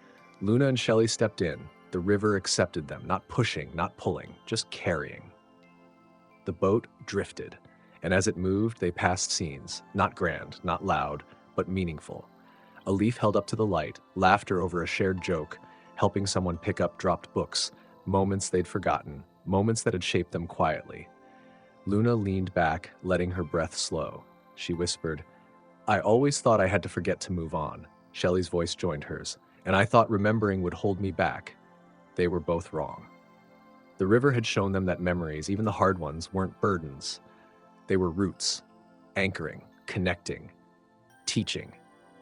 Luna and Shelly stepped in. The river accepted them, not pushing, not pulling, just carrying. The boat drifted, and as it moved, they passed scenes, not grand, not loud, but meaningful. A leaf held up to the light, laughter over a shared joke, helping someone pick up dropped books, moments they'd forgotten, moments that had shaped them quietly. Luna leaned back, letting her breath slow. She whispered, I always thought I had to forget to move on. Shelly's voice joined hers, and I thought remembering would hold me back. They were both wrong. The river had shown them that memories, even the hard ones, weren't burdens. They were roots, anchoring, connecting, teaching.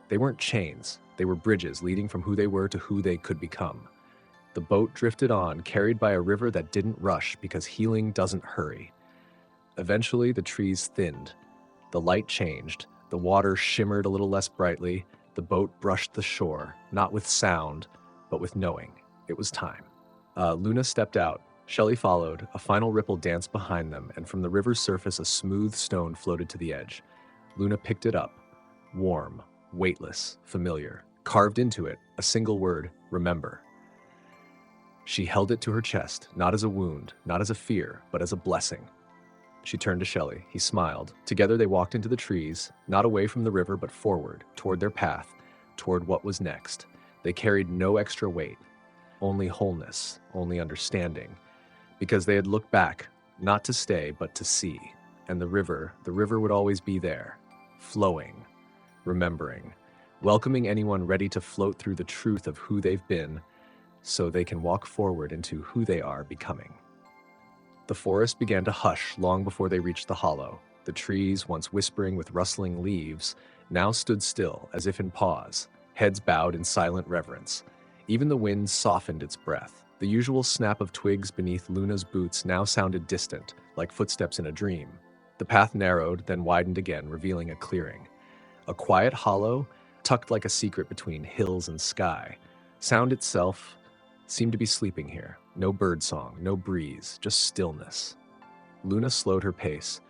They weren't chains. They were bridges leading from who they were to who they could become. The boat drifted on, carried by a river that didn't rush because healing doesn't hurry. Eventually, the trees thinned. The light changed. The water shimmered a little less brightly. The boat brushed the shore, not with sound, but with knowing. It was time. Luna stepped out. Shelly followed. A final ripple danced behind them, and from the river's surface, a smooth stone floated to the edge. Luna picked it up. Warm, weightless, familiar. Carved into it, a single word, remember. She held it to her chest, not as a wound, not as a fear, but as a blessing. She turned to Shelly. He smiled. Together they walked into the trees, not away from the river, but forward, toward their path, toward what was next. They carried no extra weight, only wholeness, only understanding, because they had looked back, not to stay, but to see. And the river would always be there, flowing, remembering, welcoming anyone ready to float through the truth of who they've been, so they can walk forward into who they are becoming. The forest began to hush long before they reached the hollow. The trees, once whispering with rustling leaves, now stood still, as if in pause, heads bowed in silent reverence. Even the wind softened its breath. The usual snap of twigs beneath Luna's boots now sounded distant, like footsteps in a dream. The path narrowed, then widened again, revealing a clearing. A quiet hollow, tucked like a secret between hills and sky. Sound itself seemed to be sleeping here. No birdsong, no breeze, just stillness. Luna slowed her pace.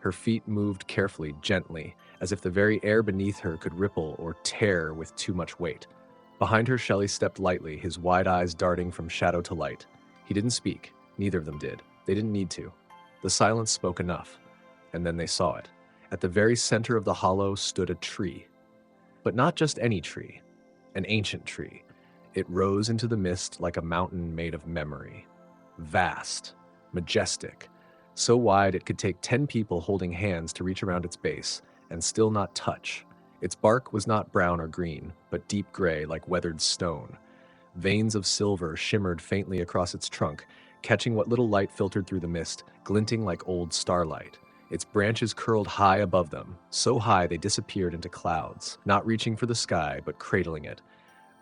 Her feet moved carefully, gently, as if the very air beneath her could ripple or tear with too much weight. Behind her, Shelly stepped lightly, his wide eyes darting from shadow to light. He didn't speak. Neither of them did. They didn't need to. The silence spoke enough. And then they saw it. At the very center of the hollow stood a tree. But not just any tree. An ancient tree. It rose into the mist like a mountain made of memory. Vast, majestic, so wide it could take 10 people holding hands to reach around its base and still not touch. Its bark was not brown or green, but deep gray like weathered stone. Veins of silver shimmered faintly across its trunk, catching what little light filtered through the mist, glinting like old starlight. Its branches curled high above them, so high they disappeared into clouds, not reaching for the sky, but cradling it.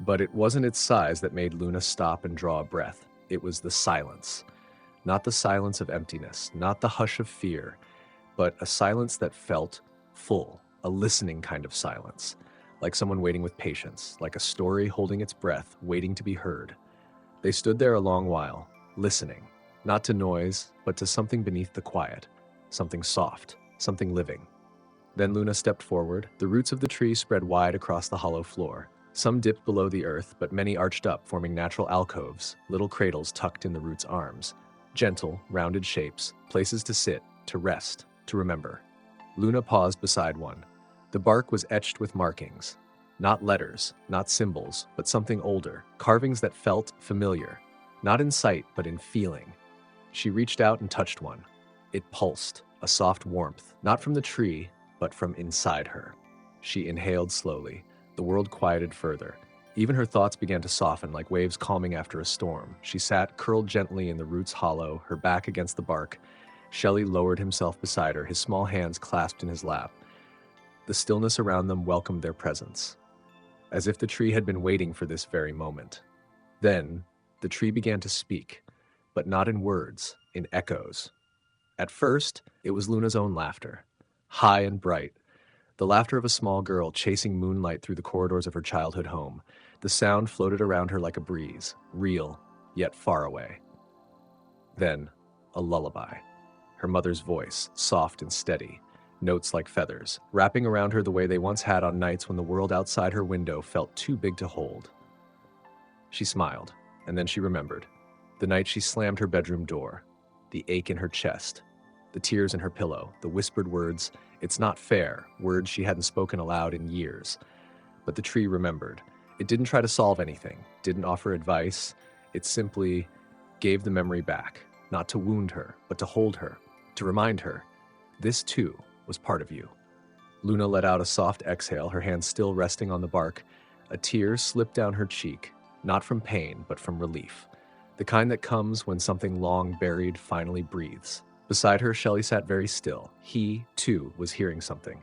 But it wasn't its size that made Luna stop and draw a breath. It was the silence. Not the silence of emptiness, not the hush of fear, but a silence that felt full, a listening kind of silence, like someone waiting with patience, like a story holding its breath, waiting to be heard. They stood there a long while, listening, not to noise, but to something beneath the quiet, something soft, something living. Then Luna stepped forward. The roots of the tree spread wide across the hollow floor. Some dipped below the earth, but many arched up, forming natural alcoves, little cradles tucked in the roots' arms. Gentle, rounded shapes, places to sit, to rest, to remember. Luna paused beside one. The bark was etched with markings. Not letters, not symbols, but something older, carvings that felt familiar. Not in sight, but in feeling. She reached out and touched one. It pulsed, a soft warmth, not from the tree, but from inside her. She inhaled slowly. The world quieted further. Even her thoughts began to soften like waves calming after a storm. She sat, curled gently in the root's hollow, her back against the bark. Shelly lowered himself beside her, his small hands clasped in his lap. The stillness around them welcomed their presence, as if the tree had been waiting for this very moment. Then, the tree began to speak, but not in words, in echoes. At first, it was Luna's own laughter, high and bright, the laughter of a small girl chasing moonlight through the corridors of her childhood home. The sound floated around her like a breeze, real, yet far away. Then, a lullaby. Her mother's voice, soft and steady, notes like feathers, wrapping around her the way they once had on nights when the world outside her window felt too big to hold. She smiled, and then she remembered. The night she slammed her bedroom door, the ache in her chest, the tears in her pillow, the whispered words, "It's not fair," words she hadn't spoken aloud in years. But the tree remembered. It didn't try to solve anything, didn't offer advice. It simply gave the memory back, not to wound her, but to hold her, to remind her, this too was part of you. Luna let out a soft exhale, her hand still resting on the bark. A tear slipped down her cheek, not from pain, but from relief. The kind that comes when something long buried finally breathes. Beside her, Shelly sat very still. He, too, was hearing something.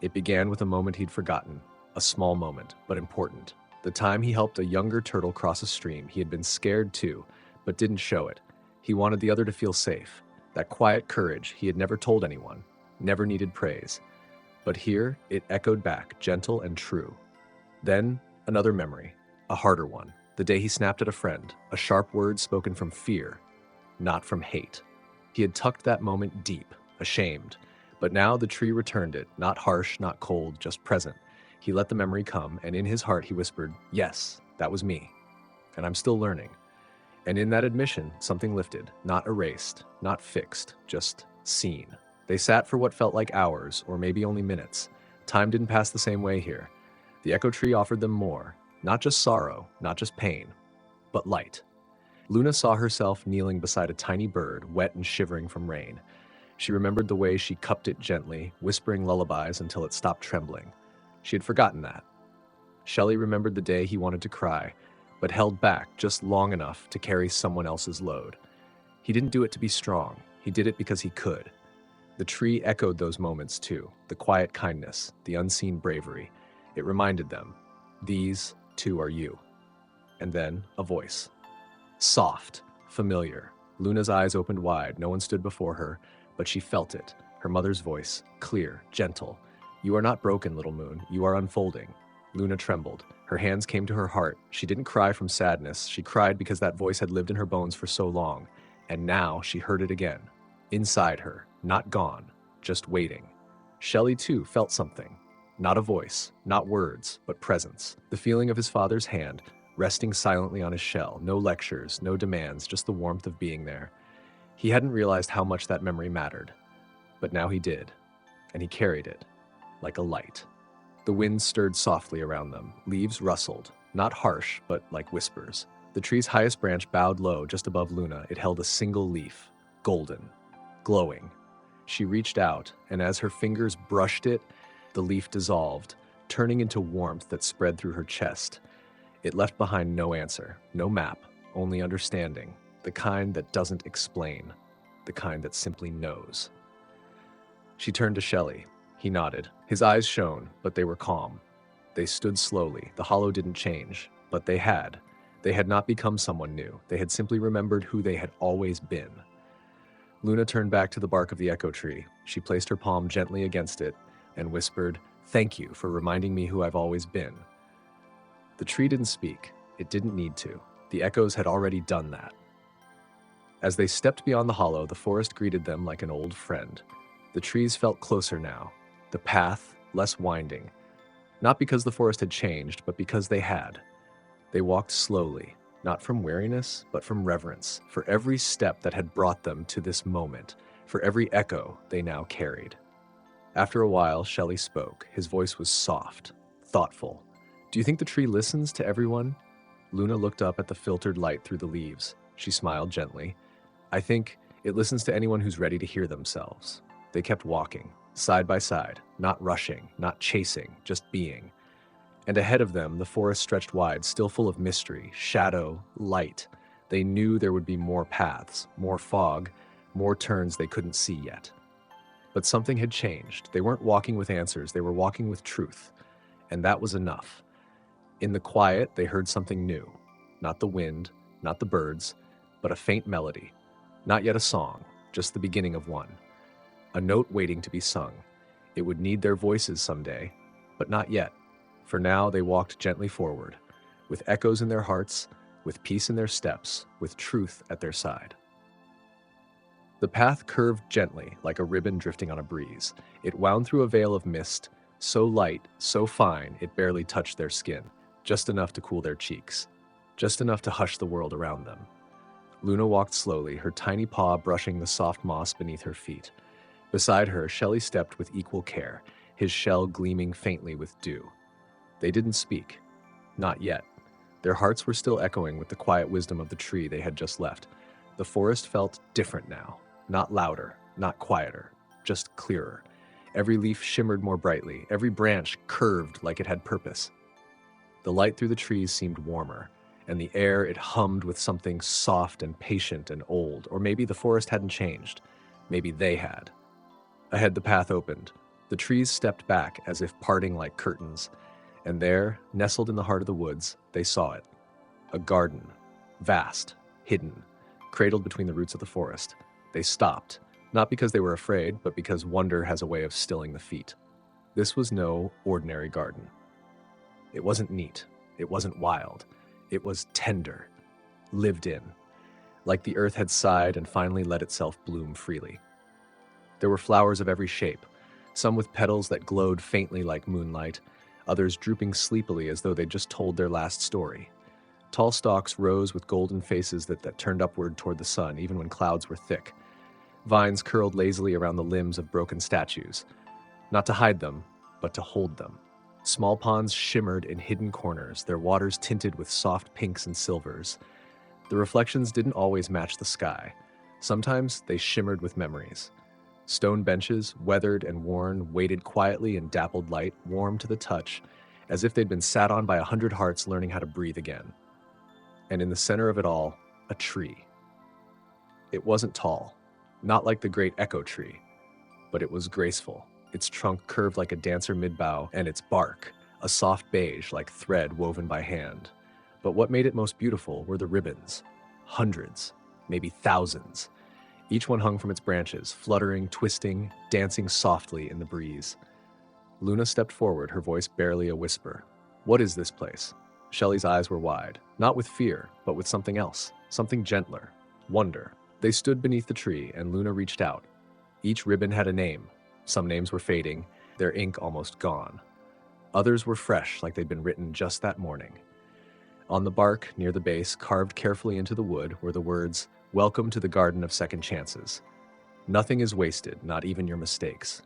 It began with a moment he'd forgotten. A small moment, but important. The time he helped a younger turtle cross a stream. He had been scared too, but didn't show it. He wanted the other to feel safe. That quiet courage he had never told anyone, never needed praise. But here, it echoed back, gentle and true. Then, another memory, a harder one. The day he snapped at a friend, a sharp word spoken from fear, not from hate. He had tucked that moment deep, ashamed. But now the tree returned it, not harsh, not cold, just present. He let the memory come, and in his heart he whispered, "Yes, that was me. And I'm still learning." And in that admission, something lifted, not erased, not fixed, just seen. They sat for what felt like hours, or maybe only minutes. Time didn't pass the same way here. The echo tree offered them more, not just sorrow, not just pain, but light. Luna saw herself kneeling beside a tiny bird, wet and shivering from rain. She remembered the way she cupped it gently, whispering lullabies until it stopped trembling. She had forgotten that. Shelly remembered the day he wanted to cry, but held back just long enough to carry someone else's load. He didn't do it to be strong. He did it because he could. The tree echoed those moments too, the quiet kindness, the unseen bravery. It reminded them, these too are you. And then a voice. Soft, familiar. Luna's eyes opened wide. No one stood before her, but she felt it. Her mother's voice, clear, gentle. "You are not broken, little moon. You are unfolding." Luna trembled. Her hands came to her heart. She didn't cry from sadness. She cried because that voice had lived in her bones for so long. And now she heard it again. Inside her, not gone, just waiting. Shelly, too, felt something. Not a voice, not words, but presence. The feeling of his father's hand, resting silently on his shell. No lectures, no demands, just the warmth of being there. He hadn't realized how much that memory mattered. But now he did. And he carried it, like a light. The wind stirred softly around them. Leaves rustled, not harsh, but like whispers. The tree's highest branch bowed low just above Luna. It held a single leaf, golden, glowing. She reached out, and as her fingers brushed it, the leaf dissolved, turning into warmth that spread through her chest. It left behind no answer, no map, only understanding, the kind that doesn't explain, the kind that simply knows. She turned to Shelly. He nodded. His eyes shone, but they were calm. They stood slowly. The hollow didn't change, but they had. They had not become someone new. They had simply remembered who they had always been. Luna turned back to the bark of the echo tree. She placed her palm gently against it and whispered, "Thank you for reminding me who I've always been." The tree didn't speak. It didn't need to. The echoes had already done that. As they stepped beyond the hollow, the forest greeted them like an old friend. The trees felt closer now. The path, less winding. Not because the forest had changed, but because they had. They walked slowly, not from weariness, but from reverence, for every step that had brought them to this moment, for every echo they now carried. After a while, Shelly spoke. His voice was soft, thoughtful. "Do you think the tree listens to everyone?" Luna looked up at the filtered light through the leaves. She smiled gently. "I think it listens to anyone who's ready to hear themselves." They kept walking, side by side, not rushing, not chasing, just being. And ahead of them, the forest stretched wide, still full of mystery, shadow, light. They knew there would be more paths, more fog, more turns they couldn't see yet. But something had changed. They weren't walking with answers, they were walking with truth. And that was enough. In the quiet, they heard something new. Not the wind, not the birds, but a faint melody. Not yet a song, just the beginning of one. A note waiting to be sung. It would need their voices someday, but not yet. For now, they walked gently forward, with echoes in their hearts, with peace in their steps, with truth at their side. The path curved gently, like a ribbon drifting on a breeze. It wound through a veil of mist, so light, so fine, it barely touched their skin, just enough to cool their cheeks, just enough to hush the world around them. Luna walked slowly, her tiny paw brushing the soft moss beneath her feet. Beside her, Shelly stepped with equal care, his shell gleaming faintly with dew. They didn't speak. Not yet. Their hearts were still echoing with the quiet wisdom of the tree they had just left. The forest felt different now. Not louder, not quieter, just clearer. Every leaf shimmered more brightly. Every branch curved like it had purpose. The light through the trees seemed warmer, and the air, it hummed with something soft and patient and old. Or maybe the forest hadn't changed. Maybe they had. Ahead, the path opened. The trees stepped back as if parting like curtains, and there, nestled in the heart of the woods, they saw it. A garden, vast, hidden, cradled between the roots of the forest. They stopped, not because they were afraid, but because wonder has a way of stilling the feet. This was no ordinary garden. It wasn't neat. It wasn't wild. It was tender, lived in, like the earth had sighed and finally let itself bloom freely. There were flowers of every shape, some with petals that glowed faintly like moonlight, others drooping sleepily as though they'd just told their last story. Tall stalks rose with golden faces that turned upward toward the sun, even when clouds were thick. Vines curled lazily around the limbs of broken statues, not to hide them, but to hold them. Small ponds shimmered in hidden corners, their waters tinted with soft pinks and silvers. The reflections didn't always match the sky. Sometimes they shimmered with memories. Stone benches, weathered and worn, waited quietly in dappled light, warm to the touch, as if they'd been sat on by 100 hearts learning how to breathe again. And in the center of it all, a tree. It wasn't tall, not like the great echo tree, but it was graceful. Its trunk curved like a dancer mid-bough, and its bark, a soft beige like thread woven by hand. But what made it most beautiful were the ribbons. Hundreds, maybe thousands. Each one hung from its branches, fluttering, twisting, dancing softly in the breeze. Luna stepped forward, her voice barely a whisper. "What is this place?" Shelly's eyes were wide, not with fear, but with something else, something gentler, wonder. They stood beneath the tree, and Luna reached out. Each ribbon had a name. Some names were fading, their ink almost gone. Others were fresh, like they'd been written just that morning. On the bark, near the base, carved carefully into the wood, were the words, "Welcome to the Garden of Second Chances. Nothing is wasted, not even your mistakes."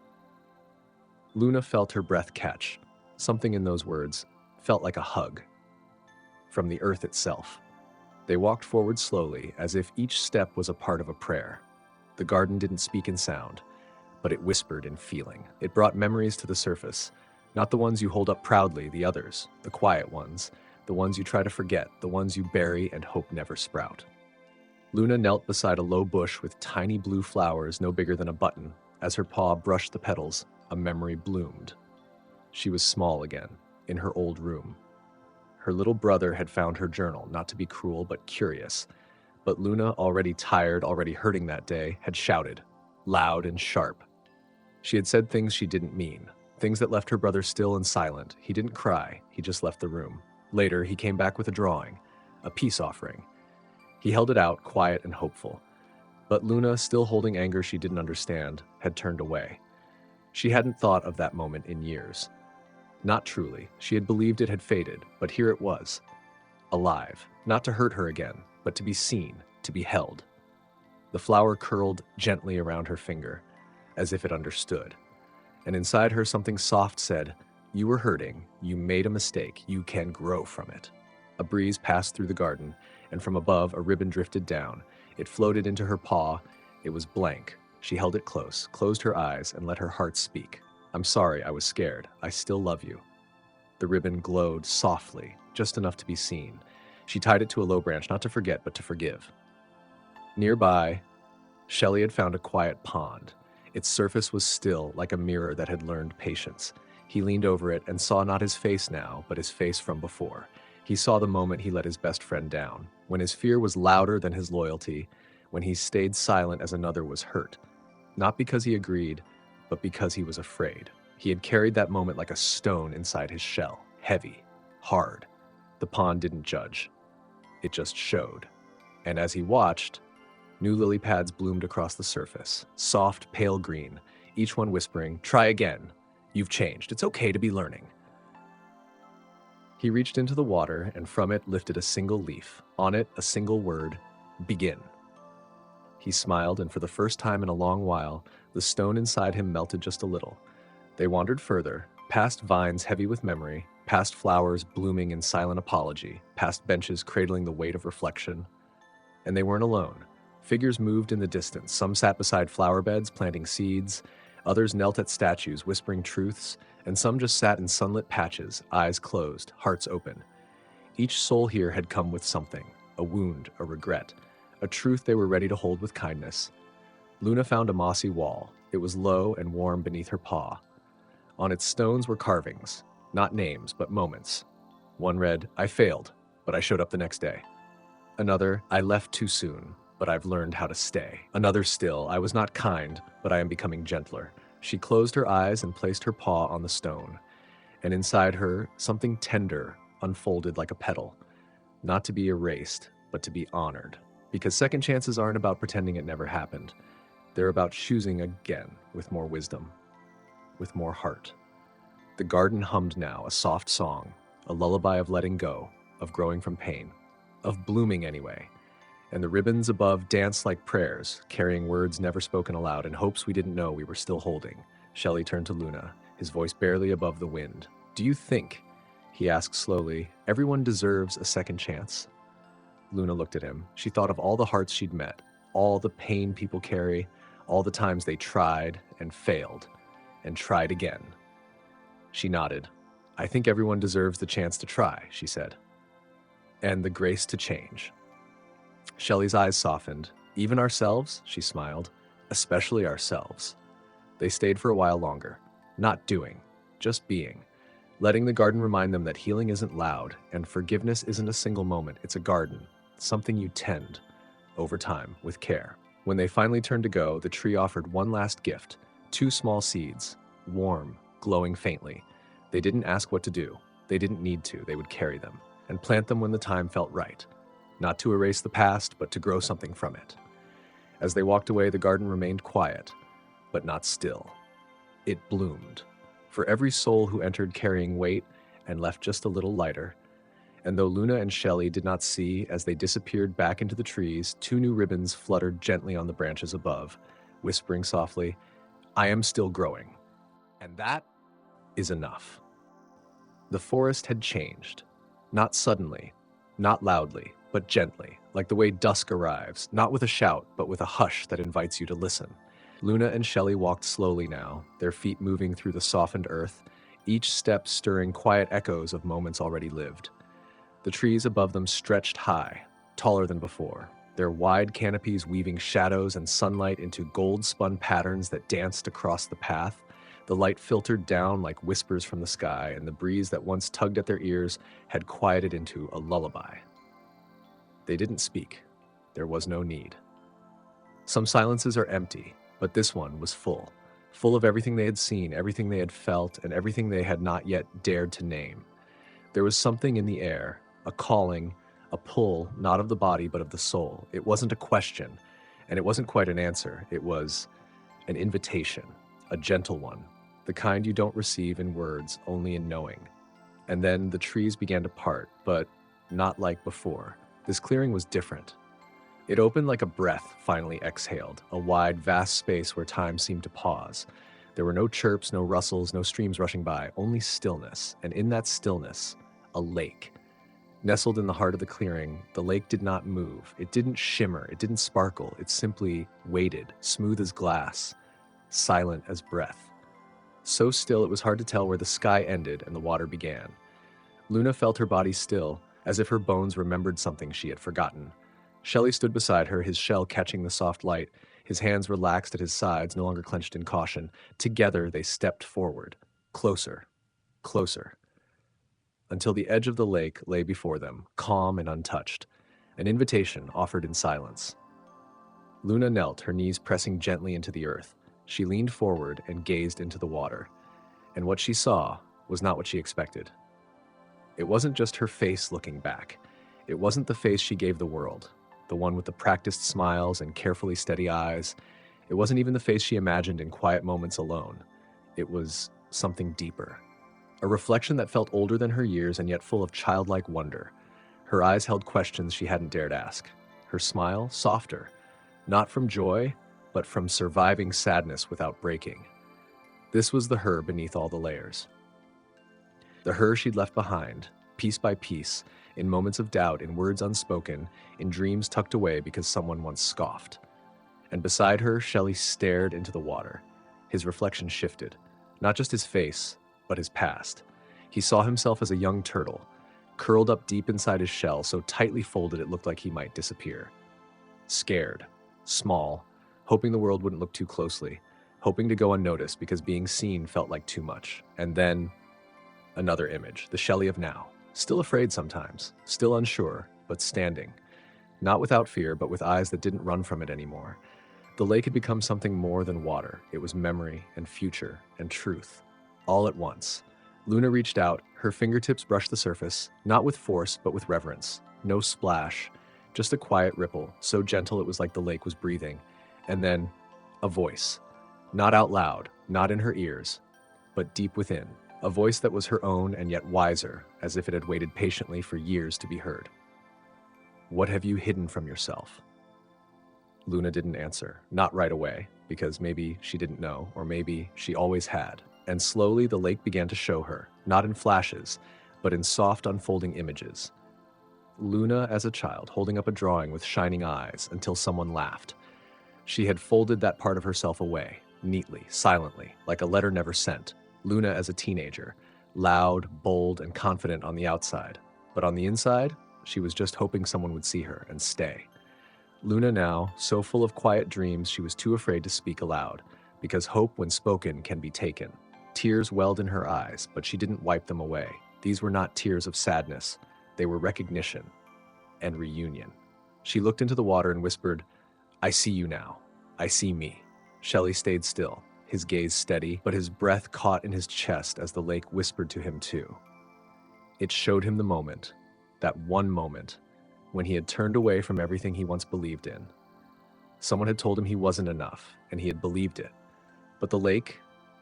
Luna felt her breath catch. Something in those words felt like a hug. From the earth itself. They walked forward slowly, as if each step was a part of a prayer. The garden didn't speak in sound, but it whispered in feeling. It brought memories to the surface, not the ones you hold up proudly, the others, the quiet ones, the ones you try to forget, the ones you bury and hope never sprout. Luna knelt beside a low bush with tiny blue flowers no bigger than a button. As her paw brushed the petals, a memory bloomed. She was small again, in her old room. Her little brother had found her journal, not to be cruel but curious. But Luna, already tired, already hurting that day, had shouted, loud and sharp. She had said things she didn't mean, things that left her brother still and silent. He didn't cry, he just left the room. Later, he came back with a drawing, a peace offering. He held it out, quiet and hopeful. But Luna, still holding anger she didn't understand, had turned away. She hadn't thought of that moment in years. Not truly. She had believed it had faded, but here it was. Alive, not to hurt her again, but to be seen, to be held. The flower curled gently around her finger, as if it understood. And inside her something soft said, "You were hurting, you made a mistake, you can grow from it." A breeze passed through the garden, and from above a ribbon drifted down. It floated into her paw. It was blank. She held it close, closed her eyes, and let her heart speak. "I'm sorry, I was scared. I still love you." The ribbon glowed softly, just enough to be seen. She tied it to a low branch, not to forget, but to forgive. Nearby, Shelly had found a quiet pond. Its surface was still, like a mirror that had learned patience. He leaned over it and saw not his face now, but his face from before. He saw the moment he let his best friend down, when his fear was louder than his loyalty, when he stayed silent as another was hurt. Not because he agreed, but because he was afraid. He had carried that moment like a stone inside his shell, heavy, hard. The pond didn't judge. It just showed. And as he watched, new lily pads bloomed across the surface, soft, pale green, each one whispering, "Try again. You've changed. It's okay to be learning." He reached into the water, and from it lifted a single leaf. On it, a single word, "Begin." He smiled, and for the first time in a long while, the stone inside him melted just a little. They wandered further, past vines heavy with memory, past flowers blooming in silent apology, past benches cradling the weight of reflection. And they weren't alone. Figures moved in the distance. Some sat beside flower beds, planting seeds. Others knelt at statues, whispering truths. And some just sat in sunlit patches, eyes closed, hearts open. Each soul here had come with something, a wound, a regret, a truth they were ready to hold with kindness. Luna found a mossy wall. It was low and warm beneath her paw. On its stones were carvings, not names, but moments. One read, "I failed, but I showed up the next day." Another, "I left too soon, but I've learned how to stay." Another still, "I was not kind, but I am becoming gentler." She closed her eyes and placed her paw on the stone, and inside her, something tender unfolded like a petal, not to be erased, but to be honored. Because second chances aren't about pretending it never happened. They're about choosing again with more wisdom, with more heart. The garden hummed now, a soft song, a lullaby of letting go, of growing from pain, of blooming anyway. And the ribbons above danced like prayers, carrying words never spoken aloud and hopes we didn't know we were still holding. Shelly turned to Luna, his voice barely above the wind. "Do you think," he asked slowly, "everyone deserves a second chance?" Luna looked at him. She thought of all the hearts she'd met, all the pain people carry, all the times they tried and failed, and tried again. She nodded. "I think everyone deserves the chance to try," she said. "And the grace to change." Shelly's eyes softened. "Even ourselves?" she smiled. "Especially ourselves." They stayed for a while longer, not doing, just being, letting the garden remind them that healing isn't loud, and forgiveness isn't a single moment, it's a garden, something you tend, over time, with care. When they finally turned to go, the tree offered one last gift, 2 small seeds, warm, glowing faintly. They didn't ask what to do. They didn't need to. They would carry them, and plant them when the time felt right. Not to erase the past, but to grow something from it. As they walked away, the garden remained quiet, but not still. It bloomed. For every soul who entered carrying weight and left just a little lighter. And though Luna and Shelly did not see as they disappeared back into the trees, 2 new ribbons fluttered gently on the branches above, whispering softly, "I am still growing." And that is enough. The forest had changed. Not suddenly, not loudly, but gently, like the way dusk arrives, not with a shout, but with a hush that invites you to listen. Luna and Shelly walked slowly now, their feet moving through the softened earth, each step stirring quiet echoes of moments already lived. The trees above them stretched high, taller than before, their wide canopies weaving shadows and sunlight into gold-spun patterns that danced across the path. The light filtered down like whispers from the sky, and the breeze that once tugged at their ears had quieted into a lullaby. They didn't speak. There was no need. Some silences are empty, but this one was full of everything they had seen, everything they had felt, and everything they had not yet dared to name. There was something in the air, a calling, a pull, not of the body, but of the soul. It wasn't a question, and it wasn't quite an answer. It was an invitation, a gentle one, the kind you don't receive in words, only in knowing. And then the trees began to part, but not like before. This clearing was different. It opened like a breath finally exhaled, a wide, vast space where time seemed to pause. There were no chirps, no rustles, no streams rushing by, only stillness, and in that stillness, a lake. Nestled in the heart of the clearing, the lake did not move. It didn't shimmer, it didn't sparkle, it simply waited, smooth as glass, silent as breath. So still it was hard to tell where the sky ended and the water began. Luna felt her body still, as if her bones remembered something she had forgotten. Shelly stood beside her, his shell catching the soft light, his hands relaxed at his sides, no longer clenched in caution. Together they stepped forward, closer, closer, until the edge of the lake lay before them, calm and untouched, an invitation offered in silence. Luna knelt, her knees pressing gently into the earth. She leaned forward and gazed into the water, and what she saw was not what she expected. It wasn't just her face looking back. It wasn't the face she gave the world, the one with the practiced smiles and carefully steady eyes. It wasn't even the face she imagined in quiet moments alone. It was something deeper. A reflection that felt older than her years and yet full of childlike wonder. Her eyes held questions she hadn't dared ask. Her smile, softer, not from joy, but from surviving sadness without breaking. This was the her beneath all the layers. The her she'd left behind, piece by piece, in moments of doubt, in words unspoken, in dreams tucked away because someone once scoffed. And beside her, Shelly stared into the water. His reflection shifted, not just his face, but his past. He saw himself as a young turtle, curled up deep inside his shell, so tightly folded it looked like he might disappear. Scared, small, hoping the world wouldn't look too closely, hoping to go unnoticed because being seen felt like too much. And then another image, the Shelly of now. Still afraid sometimes, still unsure, but standing. Not without fear, but with eyes that didn't run from it anymore. The lake had become something more than water. It was memory and future and truth, all at once. Luna reached out, her fingertips brushed the surface, not with force, but with reverence. No splash, just a quiet ripple, so gentle it was like the lake was breathing. And then, a voice. Not out loud, not in her ears, but deep within. A voice that was her own and yet wiser, as if it had waited patiently for years to be heard. What have you hidden from yourself? Luna didn't answer, not right away, because maybe she didn't know, or maybe she always had. And slowly the lake began to show her, not in flashes, but in soft unfolding images. Luna as a child, holding up a drawing with shining eyes until someone laughed. She had folded that part of herself away, neatly, silently, like a letter never sent. Luna as a teenager, loud, bold, and confident on the outside. But on the inside, she was just hoping someone would see her and stay. Luna now, so full of quiet dreams she was too afraid to speak aloud, because hope when spoken can be taken. Tears welled in her eyes, but she didn't wipe them away. These were not tears of sadness. They were recognition and reunion. She looked into the water and whispered, I see you now. I see me. Shelly stayed still, his gaze steady, but his breath caught in his chest as the lake whispered to him too. It showed him the moment, that one moment, when he had turned away from everything he once believed in. Someone had told him he wasn't enough, and he had believed it. But the lake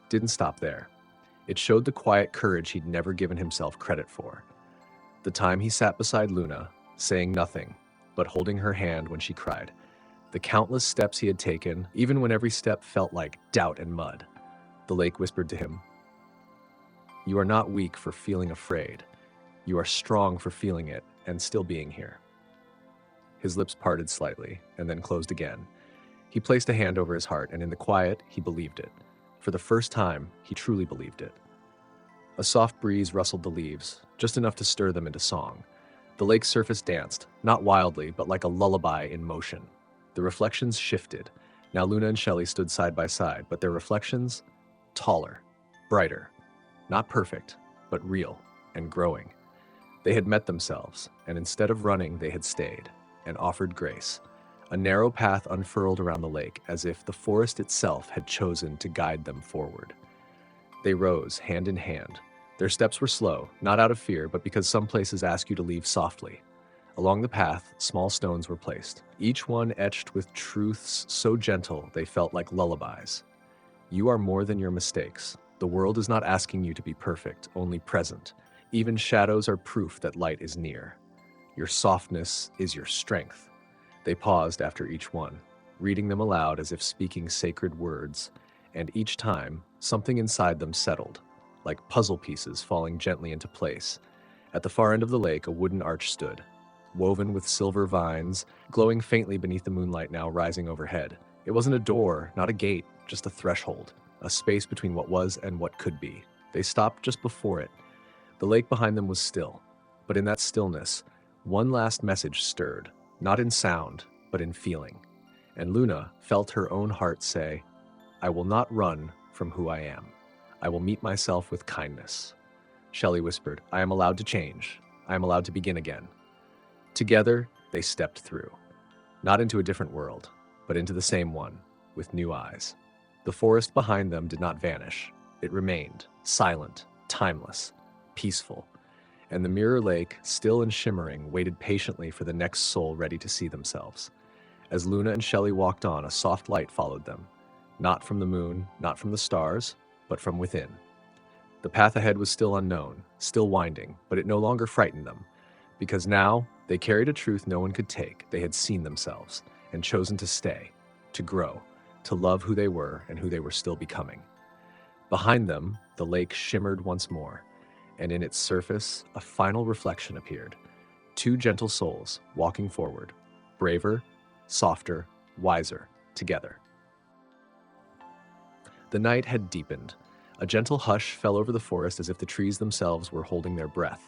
didn't stop there. It showed the quiet courage he'd never given himself credit for. The time he sat beside Luna, saying nothing, but holding her hand when she cried. The countless steps he had taken, even when every step felt like doubt and mud. The lake whispered to him, You are not weak for feeling afraid. You are strong for feeling it and still being here. His lips parted slightly and then closed again. He placed a hand over his heart, and in the quiet, he believed it. For the first time, he truly believed it. A soft breeze rustled the leaves, just enough to stir them into song. The lake's surface danced, not wildly, but like a lullaby in motion. The reflections shifted. Now Luna and Shelly stood side by side, but their reflections, taller, brighter. Not perfect, but real and growing. They had met themselves, and instead of running, they had stayed and offered grace. A narrow path unfurled around the lake, as if the forest itself had chosen to guide them forward. They rose, hand in hand. Their steps were slow, not out of fear, but because some places ask you to leave softly. Along the path, small stones were placed, each one etched with truths so gentle they felt like lullabies. You are more than your mistakes. The world is not asking you to be perfect, only present. Even shadows are proof that light is near. Your softness is your strength. They paused after each one, reading them aloud as if speaking sacred words, and each time, something inside them settled, like puzzle pieces falling gently into place. At the far end of the lake, a wooden arch stood, woven with silver vines, glowing faintly beneath the moonlight now rising overhead. It wasn't a door, not a gate, just a threshold, a space between what was and what could be. They stopped just before it. The lake behind them was still, but in that stillness, one last message stirred, not in sound, but in feeling. And Luna felt her own heart say, I will not run from who I am. I will meet myself with kindness. Shelly whispered, I am allowed to change. I am allowed to begin again. Together, they stepped through, not into a different world, but into the same one, with new eyes. The forest behind them did not vanish. It remained, silent, timeless, peaceful. And the mirror lake, still and shimmering, waited patiently for the next soul ready to see themselves. As Luna and Shelly walked on, a soft light followed them, not from the moon, not from the stars, but from within. The path ahead was still unknown, still winding, but it no longer frightened them, because now they carried a truth no one could take. They had seen themselves and chosen to stay, to grow, to love who they were and who they were still becoming. Behind them, the lake shimmered once more, and in its surface, a final reflection appeared. Two gentle souls walking forward, braver, softer, wiser, together. The night had deepened. A gentle hush fell over the forest as if the trees themselves were holding their breath.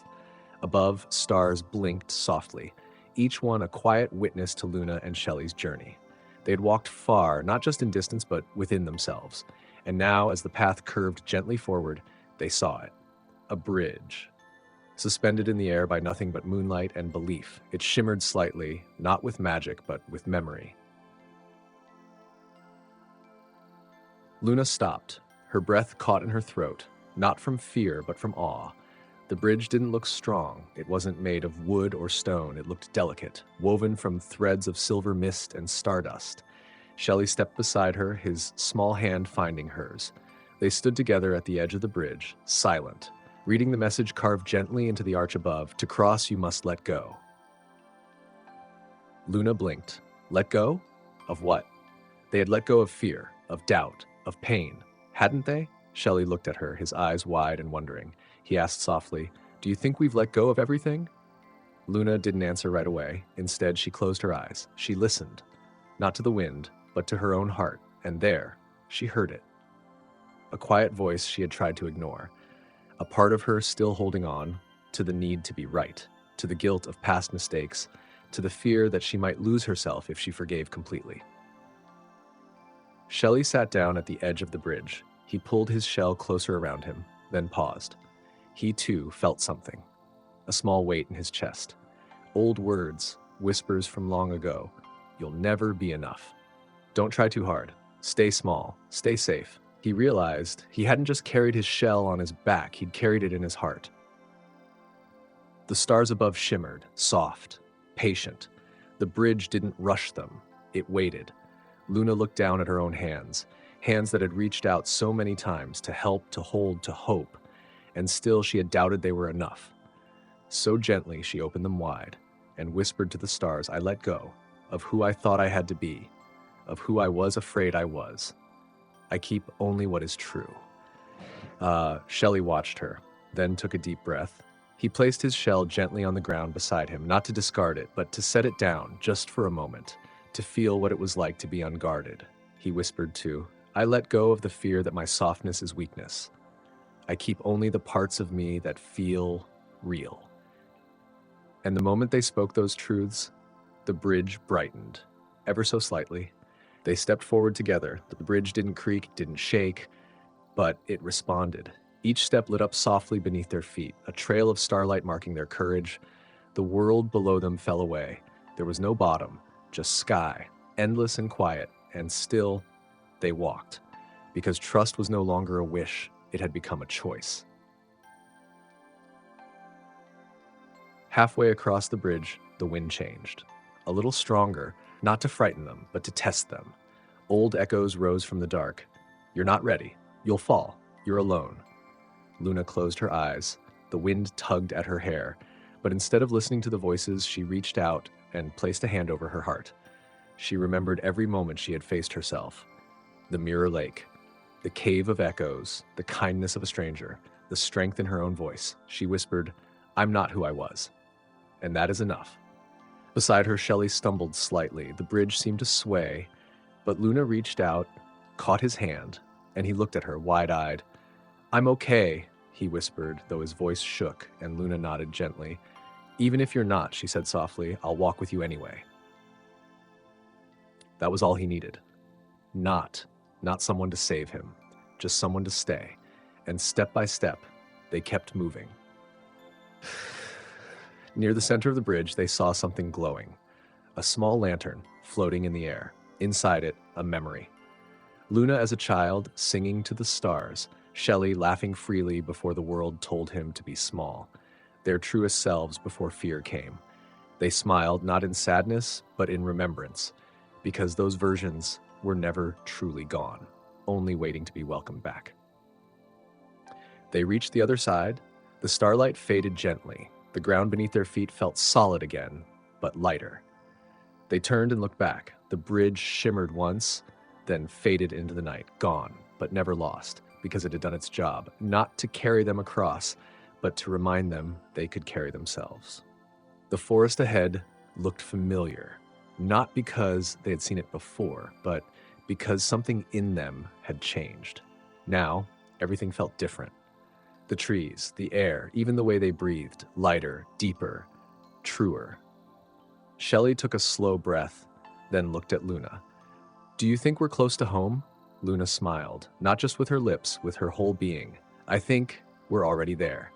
Above, stars blinked softly, each one a quiet witness to Luna and Shelly's journey. They had walked far, not just in distance, but within themselves. And now, as the path curved gently forward, they saw it. A bridge. Suspended in the air by nothing but moonlight and belief, it shimmered slightly, not with magic, but with memory. Luna stopped, her breath caught in her throat, not from fear, but from awe. The bridge didn't look strong. It wasn't made of wood or stone. It looked delicate, woven from threads of silver mist and stardust. Shelly stepped beside her, his small hand finding hers. They stood together at the edge of the bridge, silent, reading the message carved gently into the arch above, "To cross, you must let go." Luna blinked. Let go? Of what? They had let go of fear, of doubt, of pain. Hadn't they? Shelly looked at her, his eyes wide and wondering. He asked softly, "Do you think we've let go of everything?" Luna didn't answer right away. Instead, she closed her eyes. She listened, not to the wind, but to her own heart, and there, she heard it. A quiet voice she had tried to ignore. A part of her still holding on to the need to be right, to the guilt of past mistakes, to the fear that she might lose herself if she forgave completely. Shelly sat down at the edge of the bridge. He pulled his shell closer around him, then paused. He too felt something, a small weight in his chest. Old words, whispers from long ago. You'll never be enough. Don't try too hard. Stay small. Stay safe. He realized he hadn't just carried his shell on his back, he'd carried it in his heart. The stars above shimmered, soft, patient. The bridge didn't rush them. It waited. Luna looked down at her own hands, hands that had reached out so many times to help, to hold, to hope, and still she had doubted they were enough. So gently she opened them wide and whispered to the stars, "I let go of who I thought I had to be, of who I was afraid I was. I keep only what is true." Shelly watched her, then took a deep breath. He placed his shell gently on the ground beside him, not to discard it, but to set it down just for a moment, to feel what it was like to be unguarded. He whispered too, "I let go of the fear that my softness is weakness. I keep only the parts of me that feel real." And the moment they spoke those truths, the bridge brightened, ever so slightly. They stepped forward together. The bridge didn't creak, didn't shake, but it responded. Each step lit up softly beneath their feet, a trail of starlight marking their courage. The world below them fell away. There was no bottom, just sky, endless and quiet, and still they walked, because trust was no longer a wish, it had become a choice. Halfway across the bridge, the wind changed. A little stronger, not to frighten them, but to test them. Old echoes rose from the dark. "You're not ready. You'll fall. You're alone." Luna closed her eyes. The wind tugged at her hair, but instead of listening to the voices, she reached out and placed a hand over her heart. She remembered every moment she had faced herself. The mirror lake, the cave of echoes, the kindness of a stranger, the strength in her own voice. She whispered, "I'm not who I was. And that is enough." Beside her, Shelly stumbled slightly. The bridge seemed to sway, but Luna reached out, caught his hand, and he looked at her wide-eyed. "I'm okay," he whispered, though his voice shook, and Luna nodded gently. "Even if you're not," she said softly, "I'll walk with you anyway." That was all he needed. Not someone to save him, just someone to stay. And step by step, they kept moving. Near the center of the bridge, they saw something glowing. A small lantern floating in the air. Inside it, a memory. Luna as a child, singing to the stars. Shelly laughing freely before the world told him to be small. Their truest selves before fear came. They smiled not in sadness, but in remembrance, because those versions were never truly gone, only waiting to be welcomed back. They reached the other side. The starlight faded gently. The ground beneath their feet felt solid again, but lighter. They turned and looked back. The bridge shimmered once, then faded into the night, gone, but never lost, because it had done its job, not to carry them across, but to remind them they could carry themselves. The forest ahead looked familiar, not because they had seen it before, but because something in them had changed. Now, everything felt different. The trees, the air, even the way they breathed, lighter, deeper, truer. Shelly took a slow breath, then looked at Luna. "Do you think we're close to home?" Luna smiled, not just with her lips, with her whole being. "I think we're already there."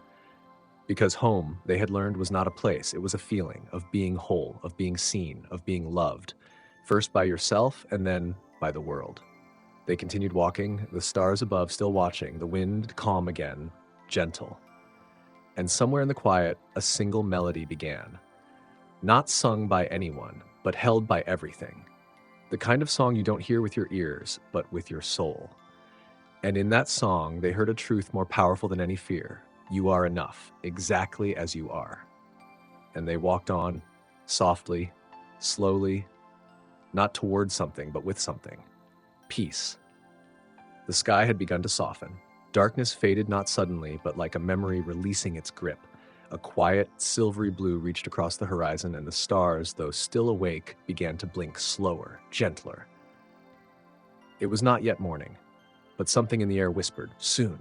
Because home, they had learned, was not a place, it was a feeling of being whole, of being seen, of being loved. First by yourself, and then by the world. They continued walking, the stars above still watching, the wind calm again, gentle. And somewhere in the quiet, a single melody began. Not sung by anyone, but held by everything. The kind of song you don't hear with your ears, but with your soul. And in that song, they heard a truth more powerful than any fear. You are enough, exactly as you are. And they walked on, softly, slowly, not towards something, but with something. Peace. The sky had begun to soften. Darkness faded not suddenly, but like a memory releasing its grip. A quiet, silvery blue reached across the horizon, and the stars, though still awake, began to blink slower, gentler. It was not yet morning, but something in the air whispered, "Soon."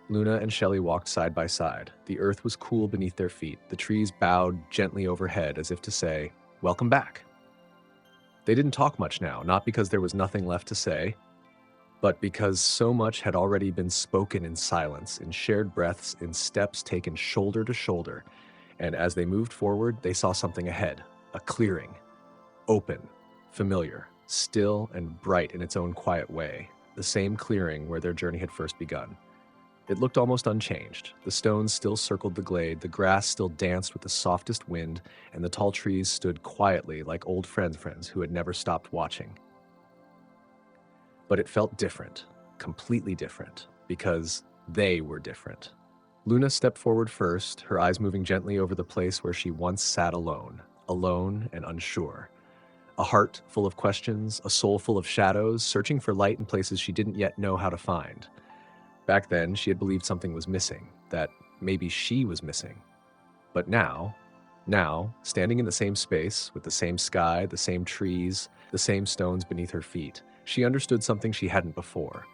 Luna and Shelly walked side by side. The earth was cool beneath their feet. The trees bowed gently overhead as if to say, "Welcome back." They didn't talk much now, not because there was nothing left to say, but because so much had already been spoken in silence, in shared breaths, in steps taken shoulder to shoulder. And as they moved forward, they saw something ahead, a clearing, open, familiar, still and bright in its own quiet way, the same clearing where their journey had first begun. It looked almost unchanged. The stones still circled the glade, the grass still danced with the softest wind, and the tall trees stood quietly like old friends who had never stopped watching. But it felt different, completely different, because they were different. Luna stepped forward first, her eyes moving gently over the place where she once sat alone and unsure. A heart full of questions, a soul full of shadows, searching for light in places she didn't yet know how to find. Back then, she had believed something was missing, that maybe she was missing. But now, standing in the same space, with the same sky, the same trees, the same stones beneath her feet, she understood something she hadn't before.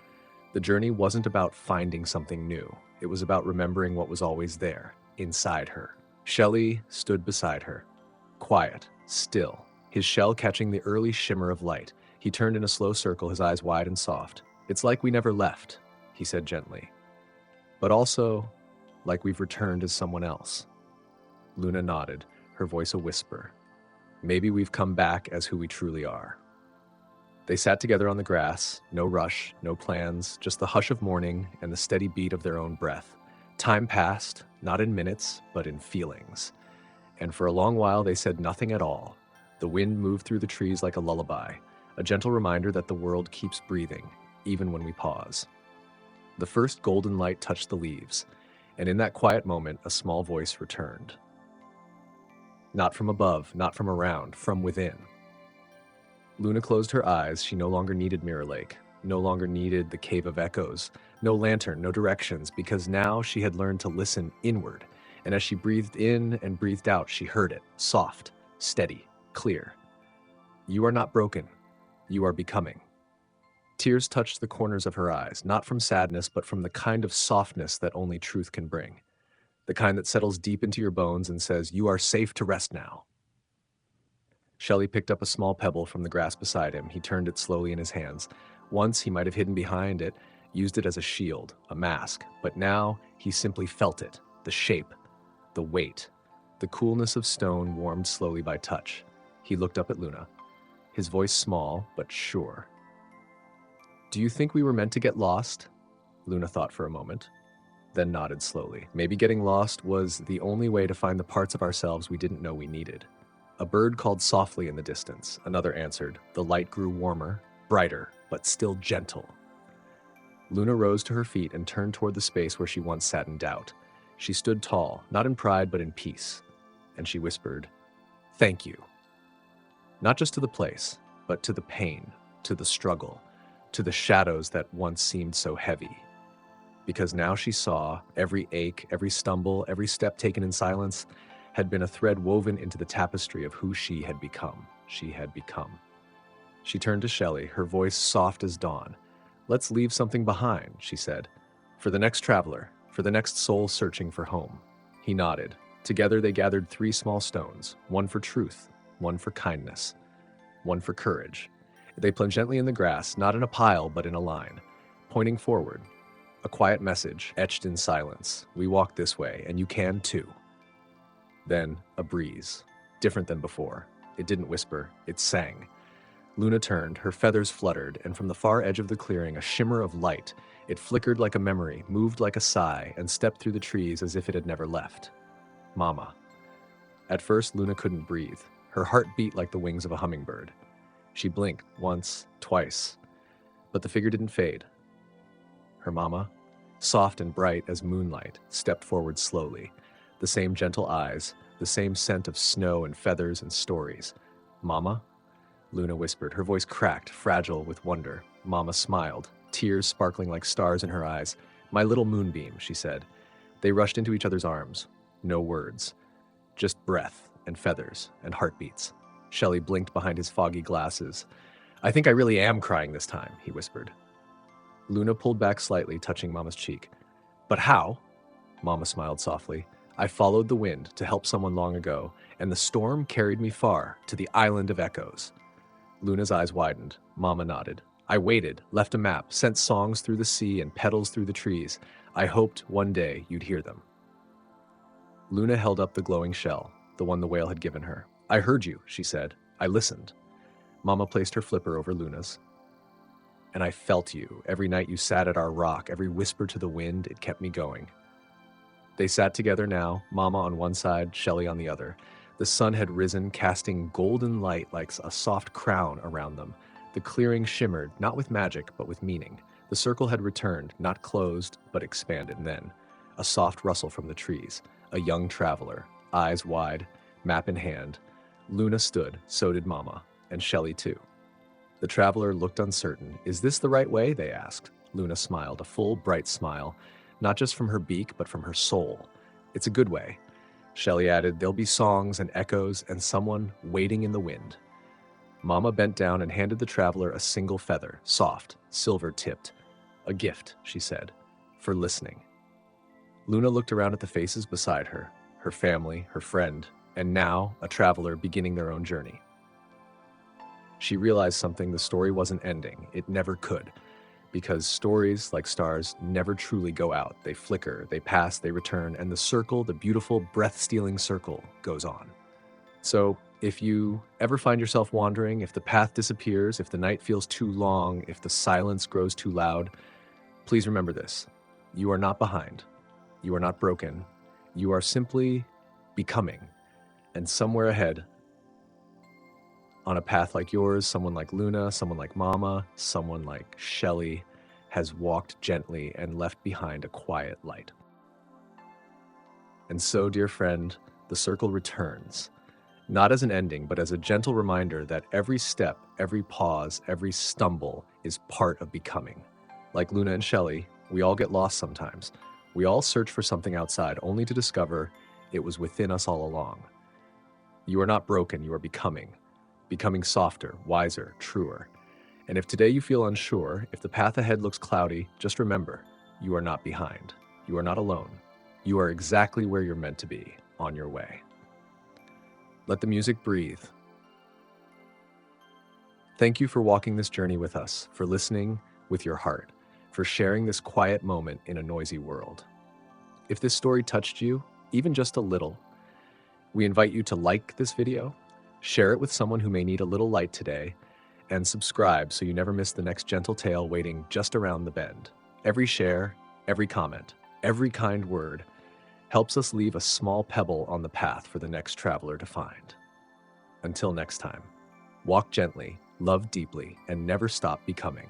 The journey wasn't about finding something new. It was about remembering what was always there, inside her. Shelly stood beside her, quiet, still, his shell catching the early shimmer of light. He turned in a slow circle, his eyes wide and soft. "It's like we never left," he said gently, "but also like we've returned as someone else." Luna nodded, her voice a whisper. "Maybe we've come back as who we truly are." They sat together on the grass, no rush, no plans, just the hush of morning and the steady beat of their own breath. Time passed, not in minutes, but in feelings. And for a long while they said nothing at all. The wind moved through the trees like a lullaby, a gentle reminder that the world keeps breathing, even when we pause. The first golden light touched the leaves, and in that quiet moment, a small voice returned. Not from above, not from around, from within. Luna closed her eyes. She no longer needed Mirror Lake, no longer needed the Cave of Echoes, no lantern, no directions, because now she had learned to listen inward. And as she breathed in and breathed out, she heard it, soft, steady, clear. "You are not broken. You are becoming." Tears touched the corners of her eyes, not from sadness, but from the kind of softness that only truth can bring. The kind that settles deep into your bones and says, "You are safe to rest now." Shelly picked up a small pebble from the grass beside him. He turned it slowly in his hands. Once he might have hidden behind it, used it as a shield, a mask, but now he simply felt it, the shape, the weight. The coolness of stone warmed slowly by touch. He looked up at Luna, his voice small but sure. "Do you think we were meant to get lost?" Luna thought for a moment, then nodded slowly. Maybe getting lost was the only way to find the parts of ourselves we didn't know we needed. A bird called softly in the distance. Another answered. The light grew warmer, brighter, but still gentle. Luna rose to her feet and turned toward the space where she once sat in doubt. She stood tall, not in pride but in peace, and she whispered, "Thank you." Not just to the place, but to the pain, to the struggle, to the shadows that once seemed so heavy. Because now she saw every ache, every stumble, every step taken in silence had been a thread woven into the tapestry of who she had become. She had become. She turned to Shelly, her voice soft as dawn. "Let's leave something behind," she said. "For the next traveler, for the next soul searching for home. He nodded. Together they gathered 3 small stones, one for truth, one for kindness, one for courage. They plunged gently in the grass, not in a pile, but in a line, pointing forward. A quiet message etched in silence. We walk this way, and you can too. Then, a breeze, different than before. It didn't whisper, it sang. Luna turned, her feathers fluttered, and from the far edge of the clearing, a shimmer of light. It flickered like a memory, moved like a sigh, and stepped through the trees as if it had never left. Mama. At first, Luna couldn't breathe. Her heart beat like the wings of a hummingbird. She blinked once, twice, but the figure didn't fade. Her mama, soft and bright as moonlight, stepped forward slowly. The same gentle eyes, the same scent of snow and feathers and stories. Mama? Luna whispered, her voice cracked, fragile with wonder. Mama smiled, tears sparkling like stars in her eyes. My little moonbeam, she said. They rushed into each other's arms. No words, just breath and feathers and heartbeats. Shelly blinked behind his foggy glasses. I think I really am crying this time, he whispered. Luna pulled back slightly, touching Mama's cheek. But how? Mama smiled softly. I followed the wind to help someone long ago, and the storm carried me far to the island of echoes. Luna's eyes widened. Mama nodded. I waited, left a map, sent songs through the sea and petals through the trees. I hoped one day you'd hear them. Luna held up the glowing shell, the one the whale had given her. I heard you, she said. I listened. Mama placed her flipper over Luna's. And I felt you. Every night you sat at our rock, every whisper to the wind, it kept me going. They sat together now, Mama on one side, Shelly on the other. The sun had risen, casting golden light like a soft crown around them. The clearing shimmered, not with magic, but with meaning. The circle had returned, not closed, but expanded. And then, a soft rustle from the trees. A young traveler, eyes wide, map in hand. Luna stood, so did Mama, and Shelly too. The traveler looked uncertain. Is this the right way? They asked. Luna smiled, a full, bright smile, not just from her beak, but from her soul. It's a good way. Shelly added, there'll be songs and echoes and someone waiting in the wind. Mama bent down and handed the traveler a single feather, soft, silver-tipped. A gift, she said, for listening. Luna looked around at the faces beside her, her family, her friend, and now a traveler beginning their own journey. She realized something: the story wasn't ending. It never could. Because stories, like stars, never truly go out. They flicker, they pass, they return, and the circle, the beautiful, breath-stealing circle, goes on. So, if you ever find yourself wandering, if the path disappears, if the night feels too long, if the silence grows too loud, please remember this. You are not behind. You are not broken. You are simply becoming. And somewhere ahead, on a path like yours, someone like Luna, someone like Mama, someone like Shelly has walked gently and left behind a quiet light. And so, dear friend, the circle returns, not as an ending, but as a gentle reminder that every step, every pause, every stumble is part of becoming. Like Luna and Shelly, we all get lost sometimes. We all search for something outside, only to discover it was within us all along. You are not broken, you are becoming softer, wiser, truer. And if today you feel unsure, if the path ahead looks cloudy, just remember, you are not behind. You are not alone. You are exactly where you're meant to be, on your way. Let the music breathe. Thank you for walking this journey with us, for listening with your heart, for sharing this quiet moment in a noisy world. If this story touched you, even just a little, we invite you to like this video, share it with someone who may need a little light today, and subscribe so you never miss the next gentle tale waiting just around the bend. Every share, every comment, every kind word helps us leave a small pebble on the path for the next traveler to find. Until next time, walk gently, love deeply, and never stop becoming.